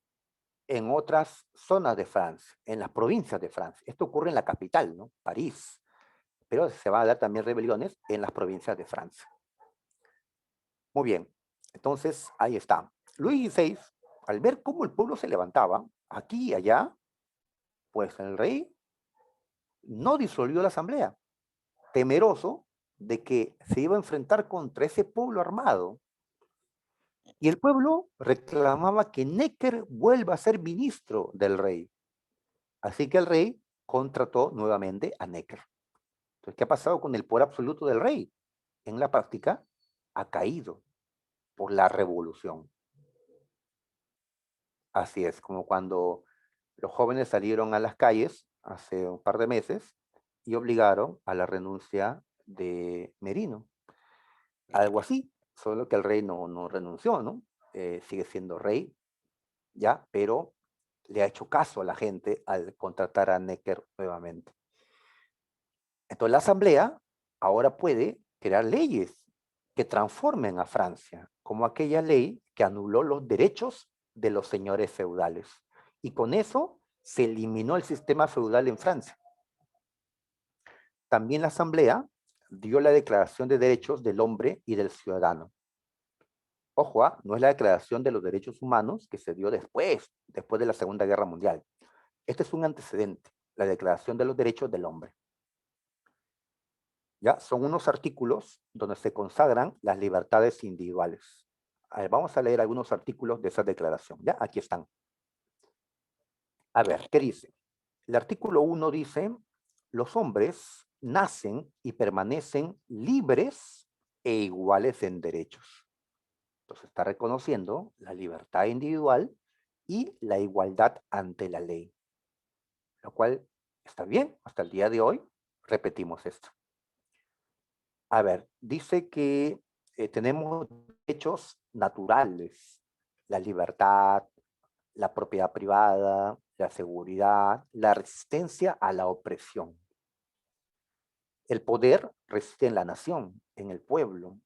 en otras zonas de Francia, en las provincias de Francia. Esto ocurre en la capital, ¿no? París. Pero se van a dar también rebeliones en las provincias de Francia. Muy bien. Entonces, ahí está. Luis XVI, al ver cómo el pueblo se levantaba, aquí y allá, pues el rey no disolvió la asamblea, temeroso de que se iba a enfrentar contra ese pueblo armado. Y el pueblo reclamaba que Necker vuelva a ser ministro del rey. Así que el rey contrató nuevamente a Necker. Entonces, ¿qué ha pasado con el poder absoluto del rey? En la práctica, ha caído por la revolución. Así es, como cuando los jóvenes salieron a las calles hace un par de meses y obligaron a la renuncia de Merino. Algo así, solo que el rey no renunció, ¿no? Sigue siendo rey, ya, pero le ha hecho caso a la gente al contratar a Necker nuevamente. Entonces la Asamblea ahora puede crear leyes que transformen a Francia, como aquella ley que anuló los derechos de los señores feudales. Y con eso se eliminó el sistema feudal en Francia. También la Asamblea dio la Declaración de Derechos del Hombre y del Ciudadano. Ojo, no es la Declaración de los Derechos Humanos que se dio después de la Segunda Guerra Mundial. Este es un antecedente, la Declaración de los Derechos del Hombre. ¿Ya? Son unos artículos donde se consagran las libertades individuales. A ver, vamos a leer algunos artículos de esa declaración. ¿Ya? Aquí están. A ver, ¿qué dice? El artículo 1 dice, los hombres nacen y permanecen libres e iguales en derechos. Entonces está reconociendo la libertad individual y la igualdad ante la ley. Lo cual está bien hasta el día de hoy, repetimos esto. A ver, dice que tenemos derechos naturales, la libertad, la propiedad privada, la seguridad, la resistencia a la opresión. El poder reside en la nación, en el pueblo.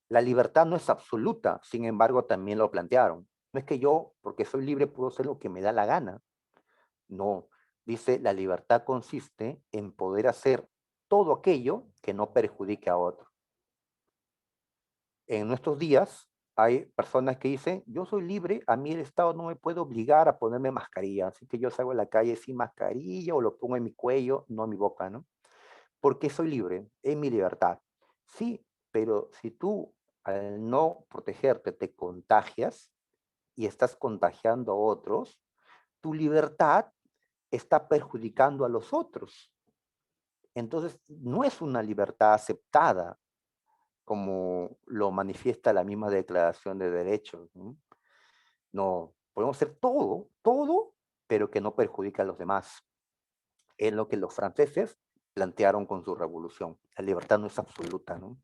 La libertad no es absoluta, sin embargo, también lo plantearon. No es que yo, porque soy libre, puedo hacer lo que me da la gana. No, dice, la libertad consiste en poder hacer todo aquello que no perjudique a otro. En nuestros días hay personas que dicen, yo soy libre, a mí el Estado no me puede obligar a ponerme mascarilla, así que yo salgo a la calle sin mascarilla o lo pongo en mi cuello, no en mi boca, ¿no? Porque soy libre, es mi libertad. Sí, pero si tú al no protegerte te contagias y estás contagiando a otros, tu libertad está perjudicando a los otros. Entonces, no es una libertad aceptada como lo manifiesta la misma Declaración de Derechos, ¿no? No, podemos hacer todo, todo, pero que no perjudique a los demás. Es lo que los franceses plantearon con su revolución. La libertad no es absoluta, ¿no?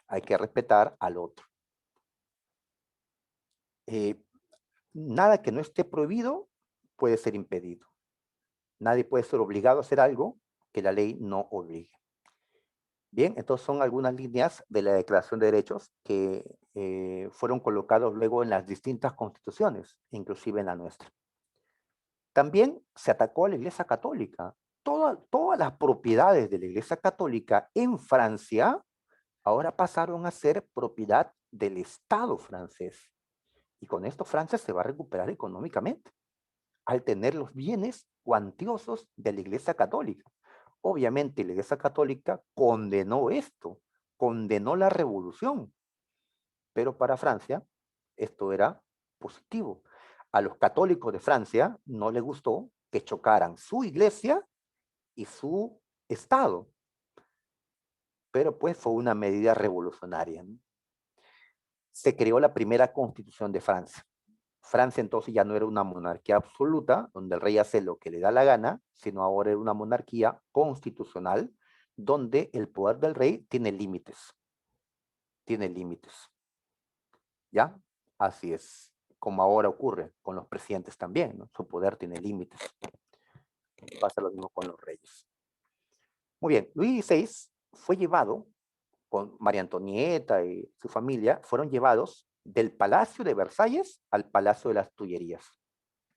Hay que respetar al otro. Eh, Nada que no esté prohibido puede ser impedido. Nadie puede ser obligado a hacer algo que la ley no obligue. Bien, entonces son algunas líneas de la Declaración de Derechos que fueron colocados luego en las distintas constituciones, inclusive en la nuestra. También se atacó a la Iglesia Católica. Todas las propiedades de la Iglesia Católica en Francia ahora pasaron a ser propiedad del Estado francés. Y con esto Francia se va a recuperar económicamente al tener los bienes cuantiosos de la Iglesia Católica. Obviamente la Iglesia Católica condenó esto, condenó la revolución, pero para Francia esto era positivo. A los católicos de Francia no les gustó que chocaran su iglesia y su Estado, pero pues fue una medida revolucionaria, ¿no? Se creó la primera constitución de Francia. Francia entonces ya no era una monarquía absoluta, donde el rey hace lo que le da la gana, sino ahora era una monarquía constitucional, donde el poder del rey tiene límites. Tiene límites. ¿Ya? Así es. Como ahora ocurre con los presidentes también, ¿no? Su poder tiene límites. Pasa lo mismo con los reyes. Muy bien, Luis XVI fue llevado, con María Antonieta y su familia, fueron llevados del Palacio de Versalles al Palacio de las Tullerías,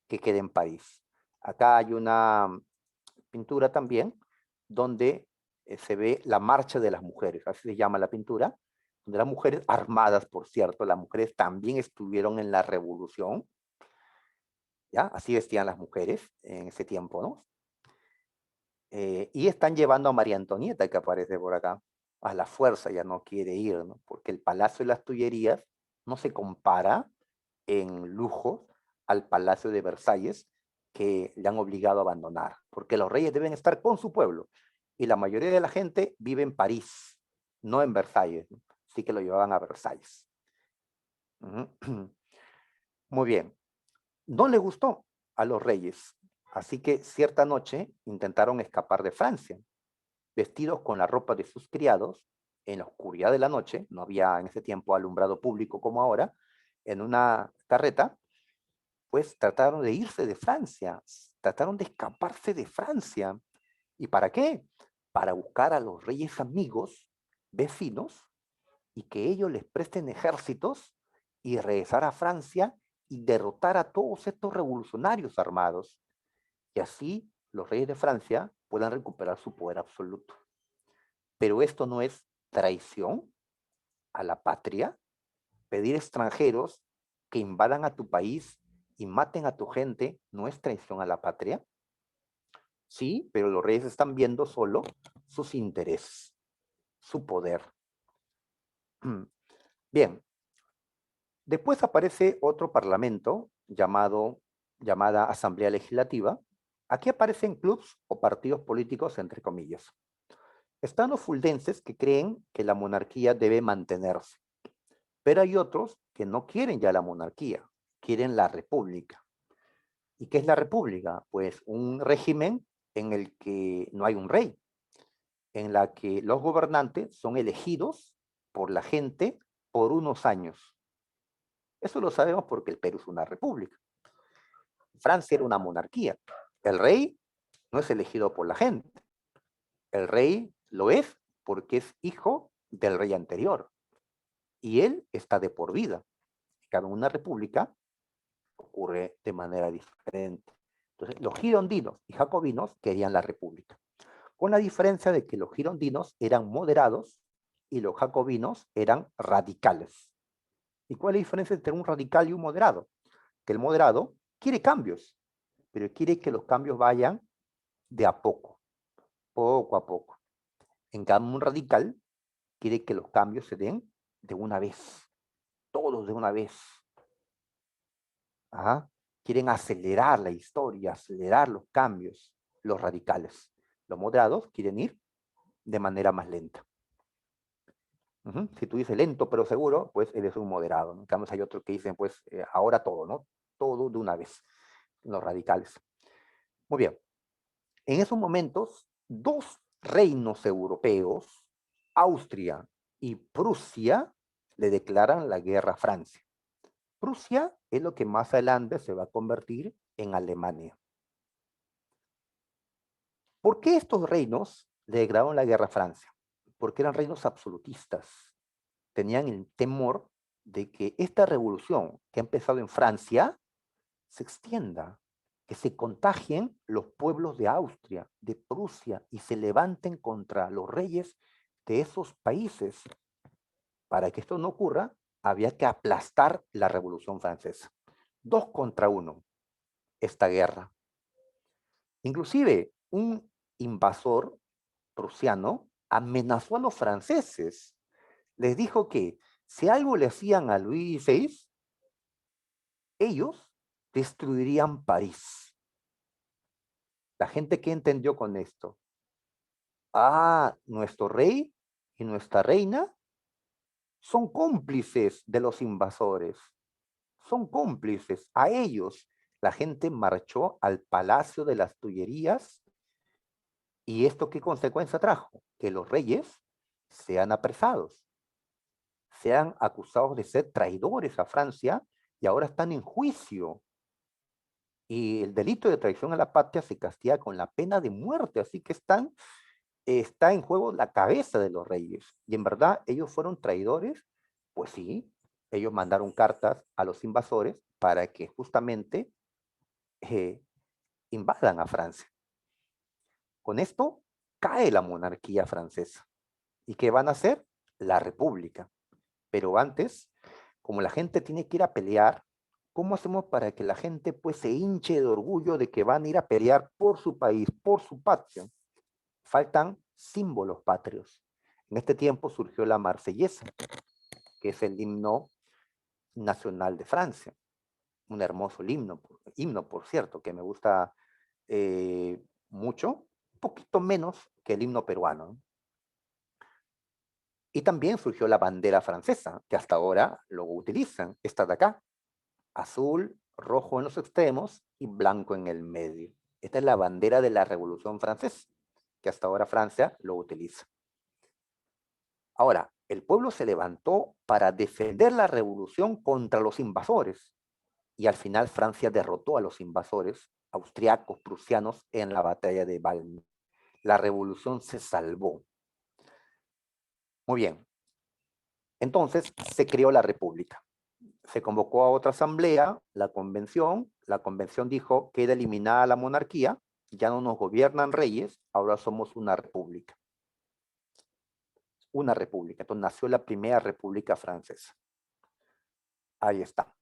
que queda en París. Acá hay una pintura también, donde se ve la marcha de las mujeres, así se llama la pintura, donde las mujeres armadas, por cierto, las mujeres también estuvieron en la revolución, ¿ya? Así vestían las mujeres en ese tiempo, ¿no? Y están llevando a María Antonieta, que aparece por acá, a la fuerza, ya no quiere ir, ¿no? Porque el Palacio de las Tullerías no se compara en lujo al Palacio de Versalles, que le han obligado a abandonar, porque los reyes deben estar con su pueblo, y la mayoría de la gente vive en París, no en Versalles, ¿no? Así que lo llevaban a Versalles. Muy bien. No le gustó a los reyes, así que cierta noche intentaron escapar de Francia, vestidos con la ropa de sus criados, en la oscuridad de la noche, no había en ese tiempo alumbrado público como ahora, en una carreta, pues trataron de irse de Francia, trataron de escaparse de Francia. ¿Y para qué? Para buscar a los reyes amigos, vecinos, y que ellos les presten ejércitos y regresar a Francia y derrotar a todos estos revolucionarios armados. Y así los reyes de Francia puedan recuperar su poder absoluto. Pero esto no es traición a la patria. Pedir extranjeros que invadan a tu país y maten a tu gente no es traición a la patria. Sí, pero los reyes están viendo solo sus intereses, su poder. Bien, después aparece otro parlamento llamada Asamblea Legislativa. Aquí aparecen clubs o partidos políticos, entre comillas. Están los fuldenses que creen que la monarquía debe mantenerse, pero hay otros que no quieren ya la monarquía, quieren la república. ¿Y qué es la república? Pues un régimen en el que no hay un rey, en la que los gobernantes son elegidos por la gente por unos años. Eso lo sabemos porque el Perú es una república. Francia era una monarquía. El rey no es elegido por la gente. El rey lo es porque es hijo del rey anterior. Y él está de por vida. Cada una república ocurre de manera diferente. Entonces, los girondinos y jacobinos querían la república, con la diferencia de que los girondinos eran moderados y los jacobinos eran radicales. ¿Y cuál es la diferencia entre un radical y un moderado? Que el moderado quiere cambios, pero quiere que los cambios vayan de a poco, poco a poco. En cambio, un radical quiere que los cambios se den de una vez, todos de una vez. Ajá. Quieren acelerar la historia, acelerar los cambios, los radicales. Los moderados quieren ir de manera más lenta. Si tú dices lento pero seguro, pues eres un moderado, ¿no? En cambio hay otros que dicen, pues ahora todo, ¿no? Todo de una vez, los radicales. Muy bien. En esos momentos, dos reinos europeos, Austria y Prusia, le declaran la guerra a Francia. Prusia es lo que más adelante se va a convertir en Alemania. ¿Por qué estos reinos le declararon la guerra a Francia? Porque eran reinos absolutistas. Tenían el temor de que esta revolución que ha empezado en Francia se extienda, que se contagien los pueblos de Austria, de Prusia, y se levanten contra los reyes de esos países. Para que esto no ocurra, había que aplastar la Revolución Francesa. 2 contra 1, esta guerra. Inclusive, un invasor prusiano amenazó a los franceses. Les dijo que si algo le hacían a Luis XVI, ellos destruirían París. La gente que entendió con esto, nuestro rey y nuestra reina son cómplices de los invasores, son cómplices. A ellos la gente marchó al Palacio de las Tullerías. ¿Y esto qué consecuencia trajo? Que los reyes sean apresados, sean acusados de ser traidores a Francia y ahora están en juicio. Y el delito de traición a la patria se castiga con la pena de muerte, así que está en juego la cabeza de los reyes. Y en verdad, ellos fueron traidores, pues sí, ellos mandaron cartas a los invasores para que justamente invadan a Francia. Con esto cae la monarquía francesa. ¿Y qué van a hacer? La república. Pero antes, como la gente tiene que ir a pelear, ¿cómo hacemos para que la gente pues se hinche de orgullo de que van a ir a pelear por su país, por su patria? Faltan símbolos patrios. En este tiempo surgió la Marsellesa, que es el himno nacional de Francia. Un hermoso himno por cierto, que me gusta mucho, un poquito menos que el himno peruano. Y también surgió la bandera francesa, que hasta ahora lo utilizan. Esta de acá, azul, rojo en los extremos y blanco en el medio. Esta es la bandera de la Revolución Francesa, que hasta ahora Francia lo utiliza. Ahora, el pueblo se levantó para defender la revolución contra los invasores y al final Francia derrotó a los invasores austriacos, prusianos en la batalla de Valmy. La revolución se salvó. Muy bien. Entonces se creó la república. Se convocó a otra asamblea, la convención dijo que queda eliminada la monarquía, ya no nos gobiernan reyes, ahora somos una república. Una república. Entonces nació la primera república francesa. Ahí está.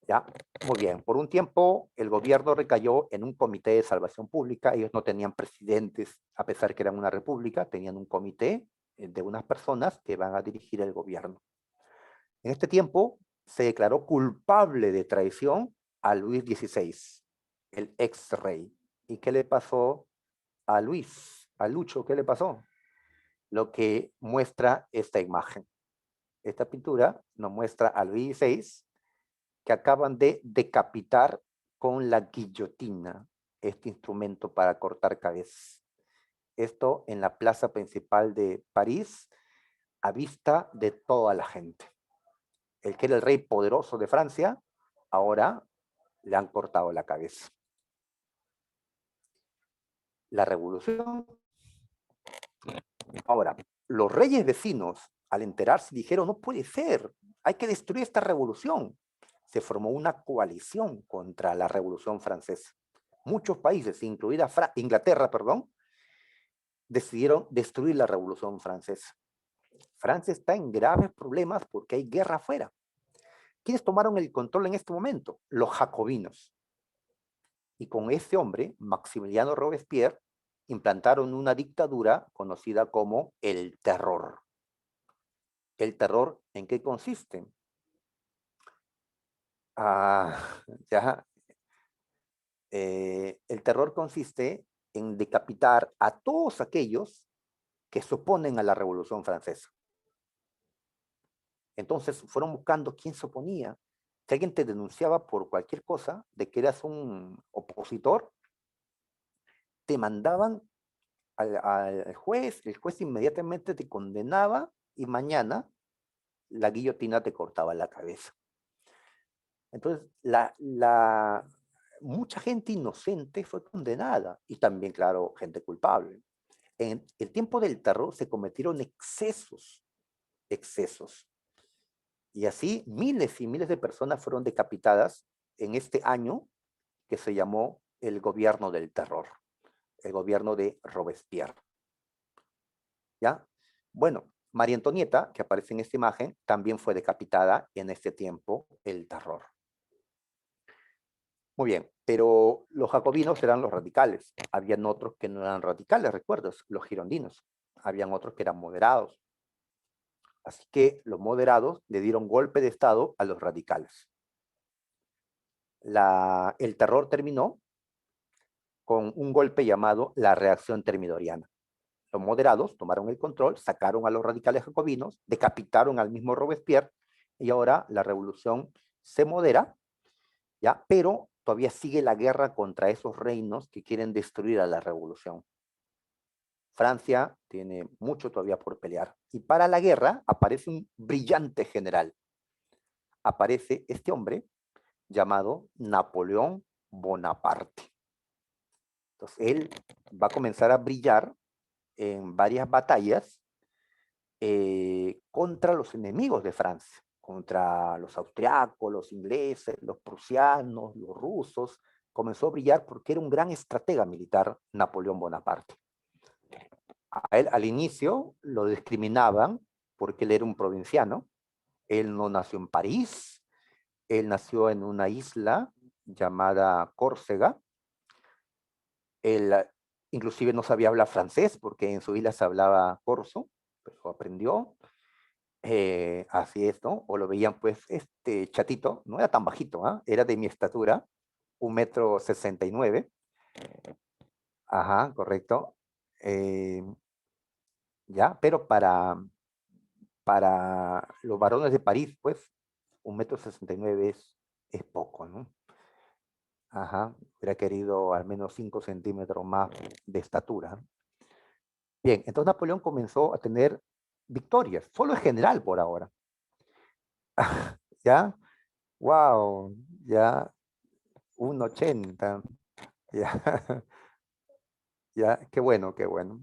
¿Ya? Muy bien. Por un tiempo el gobierno recayó en un comité de salvación pública. Ellos no tenían presidentes, a pesar que eran una república, tenían un comité de unas personas que van a dirigir el gobierno. En este tiempo se declaró culpable de traición a Luis XVI, el ex rey. ¿Y qué le pasó a Luis? A Lucho, ¿qué le pasó? Lo que muestra esta imagen. Esta pintura nos muestra a Luis XVI que acaban de decapitar con la guillotina, este instrumento para cortar cabezas. Esto en la plaza principal de París, a vista de toda la gente. El que era el rey poderoso de Francia, ahora le han cortado la cabeza. La revolución. Ahora, los reyes vecinos, al enterarse, dijeron, no puede ser, hay que destruir esta revolución. Se formó una coalición contra la revolución francesa. Muchos países, incluida Inglaterra, decidieron destruir la revolución francesa. Francia está en graves problemas porque hay guerra afuera. ¿Quiénes tomaron el control en este momento? Los jacobinos. Y con este hombre, Maximiliano Robespierre, implantaron una dictadura conocida como el terror. ¿El terror en qué consiste? Ah, ya, el terror consiste en decapitar a todos aquellos que se oponen a la Revolución Francesa. Entonces fueron buscando quién se oponía. Si alguien te denunciaba por cualquier cosa de que eras un opositor, te mandaban al juez, el juez inmediatamente te condenaba y mañana la guillotina te cortaba la cabeza. Entonces, mucha gente inocente fue condenada y también, claro, gente culpable. En el tiempo del terror se cometieron excesos. Y así miles y miles de personas fueron decapitadas en este año que se llamó el gobierno del terror, el gobierno de Robespierre. ¿Ya? Bueno, María Antonieta, que aparece en esta imagen, también fue decapitada en este tiempo, el terror. Muy bien, pero los jacobinos eran los radicales. Habían otros que no eran radicales, ¿recuerdas? Los girondinos. Habían otros que eran moderados. Así que los moderados le dieron golpe de estado a los radicales. El terror terminó con un golpe llamado la reacción termidoriana. Los moderados tomaron el control, sacaron a los radicales jacobinos, decapitaron al mismo Robespierre y ahora la revolución se modera, ¿ya? Pero todavía sigue la guerra contra esos reinos que quieren destruir a la revolución. Francia tiene mucho todavía por pelear. Y para la guerra aparece un brillante general. Aparece este hombre llamado Napoleón Bonaparte. Entonces él va a comenzar a brillar en varias batallas contra los enemigos de Francia, contra los austriacos, los ingleses, los prusianos, los rusos. Comenzó a brillar porque era un gran estratega militar Napoleón Bonaparte. A él al inicio lo discriminaban porque él era un provinciano. Él no nació en París, él nació en una isla llamada Córcega. Él inclusive no sabía hablar francés porque en su isla se hablaba corso, pero aprendió. Así es, ¿no? O lo veían pues este chatito, no era tan bajito, ¿eh? Era de mi estatura, 1,69 m. Ajá, correcto. Eh, ya, pero para los varones de París, pues, 1,69 m es poco, ¿no? Ajá, hubiera querido al menos 5 centímetros más de estatura. Bien, entonces Napoleón comenzó a tener victorias, solo es general por ahora. ¿Ya? Wow, ya, 1,80. Ya, ya, qué bueno, qué bueno.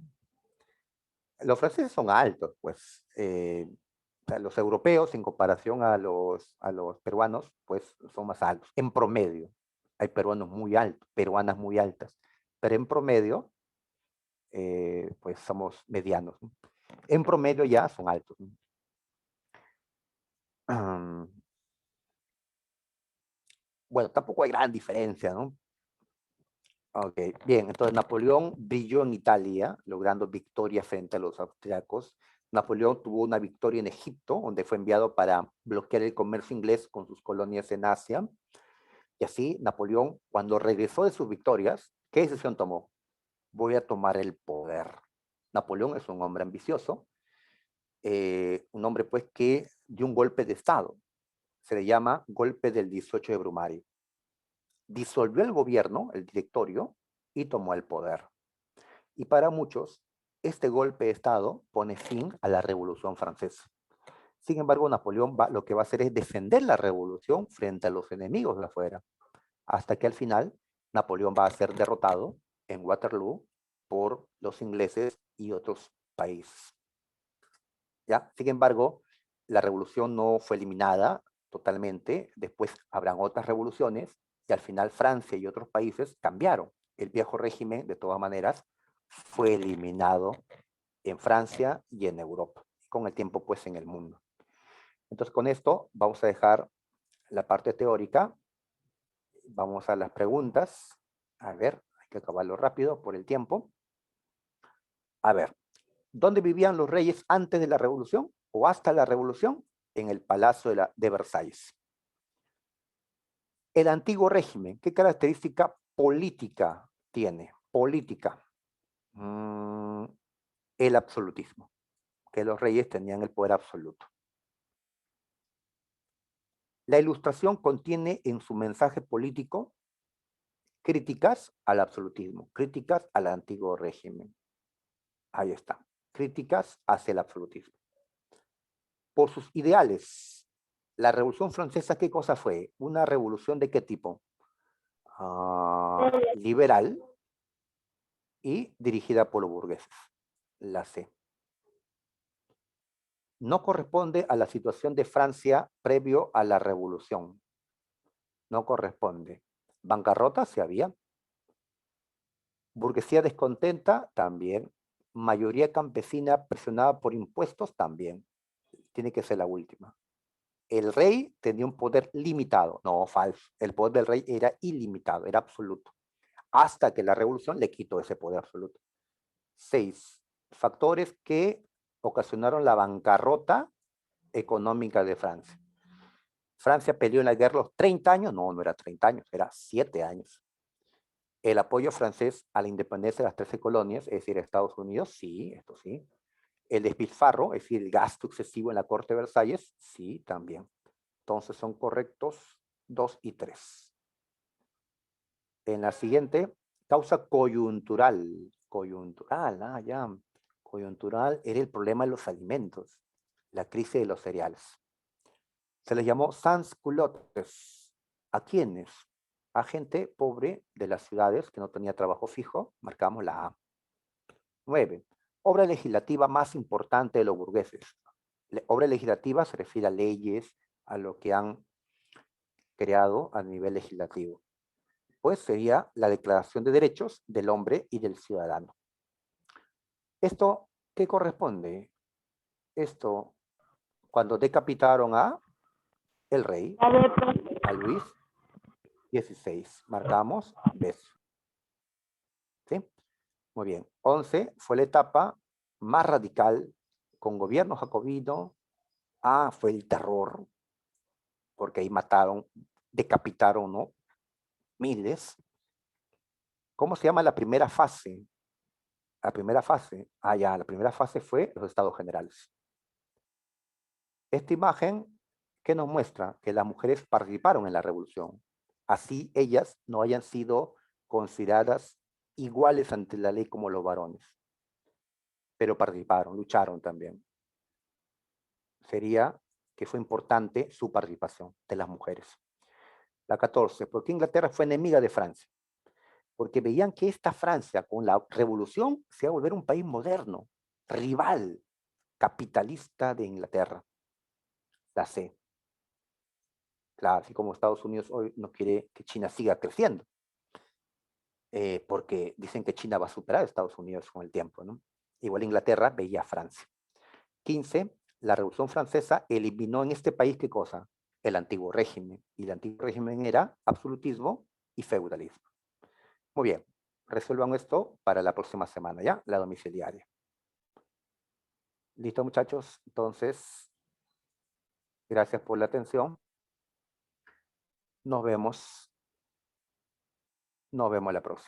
Los franceses son altos, pues. O sea, los europeos, en comparación a los peruanos, pues son más altos, en promedio. Hay peruanos muy altos, peruanas muy altas, pero en promedio, pues somos medianos, ¿no? En promedio ya son altos, ¿no? Bueno, tampoco hay gran diferencia, ¿no? Ok, bien, entonces Napoleón brilló en Italia, logrando victoria frente a los austriacos. Napoleón tuvo una victoria en Egipto, donde fue enviado para bloquear el comercio inglés con sus colonias en Asia. Y así, Napoleón, cuando regresó de sus victorias, ¿qué decisión tomó? Voy a tomar el poder. Napoleón es un hombre ambicioso, un hombre pues que dio un golpe de Estado. Se le llama golpe del 18 de Brumario. Disolvió el gobierno, el directorio, y tomó el poder. Y para muchos, este golpe de Estado pone fin a la Revolución Francesa. Sin embargo, Napoleón lo que va a hacer es defender la revolución frente a los enemigos de afuera, hasta que al final Napoleón va a ser derrotado en Waterloo por los ingleses y otros países. ¿Ya? Sin embargo, la revolución no fue eliminada totalmente, después habrán otras revoluciones y al final Francia y otros países cambiaron. El viejo régimen, de todas maneras, fue eliminado en Francia y en Europa, con el tiempo pues en el mundo. Entonces con esto vamos a dejar la parte teórica, vamos a las preguntas. A ver, hay que acabarlo rápido por el tiempo. A ver, ¿dónde vivían los reyes antes de la revolución o hasta la revolución? En el Palacio de Versalles. El antiguo régimen, ¿qué característica política tiene? Política. El absolutismo, que los reyes tenían el poder absoluto. La Ilustración contiene en su mensaje político críticas al absolutismo, críticas al antiguo régimen. Ahí está, críticas hacia el absolutismo. Por sus ideales, la Revolución Francesa, ¿qué cosa fue? ¿Una revolución de qué tipo? Liberal y dirigida por los burgueses. La C. No corresponde a la situación de Francia previo a la revolución. No corresponde. Bancarrota, sí había. Burguesía descontenta, también. Mayoría campesina presionada por impuestos, también. Tiene que ser la última. El rey tenía un poder limitado. No, falso. El poder del rey era ilimitado, era absoluto. Hasta que la revolución le quitó ese poder absoluto. 6. Factores que ocasionaron la bancarrota económica de Francia. Francia peleó en la guerra los 30 años. No, no era 30 años, era 7 años. El apoyo francés a la independencia de las 13 colonias, es decir, Estados Unidos, sí, esto sí. El despilfarro, es decir, el gasto excesivo en la corte de Versalles, sí, también. Entonces son correctos 2 y 3. En la siguiente, causa coyuntural. Coyuntural, ya. Coyuntural era el problema de los alimentos, la crisis de los cereales. Se les llamó sans-culottes. ¿A quiénes? A gente pobre de las ciudades que no tenía trabajo fijo, marcamos la A. 9. Obra legislativa más importante de los burgueses. Obra legislativa se refiere a leyes, a lo que han creado a nivel legislativo. Pues sería la Declaración de Derechos del Hombre y del Ciudadano. ¿Esto qué corresponde? Esto, cuando decapitaron a el rey, a Luis XVI, marcamos beso. ¿Sí? Muy bien. 11 fue la etapa más radical con gobierno jacobino. Fue el terror, porque ahí mataron, decapitaron, ¿no? Miles. ¿Cómo se llama la primera fase? La primera fase, la primera fase fue los estados generales. Esta imagen, ¿qué nos muestra? Que las mujeres participaron en la revolución. Así ellas no hayan sido consideradas iguales ante la ley como los varones. Pero participaron, lucharon también. Sería que fue importante su participación de las mujeres. La 14, ¿por qué Inglaterra fue enemiga de Francia? Porque veían que esta Francia, con la revolución, se iba a volver un país moderno, rival, capitalista de Inglaterra. La C. Claro, así como Estados Unidos hoy no quiere que China siga creciendo, porque dicen que China va a superar a Estados Unidos con el tiempo, ¿no? Igual Inglaterra veía a Francia. 15, la Revolución Francesa eliminó en este país, ¿qué cosa? El antiguo régimen. Y el antiguo régimen era absolutismo y feudalismo. Muy bien, resuelvan esto para la próxima semana, ¿ya? La domiciliaria. ¿Listo, muchachos? Entonces, gracias por la atención. Nos vemos la próxima.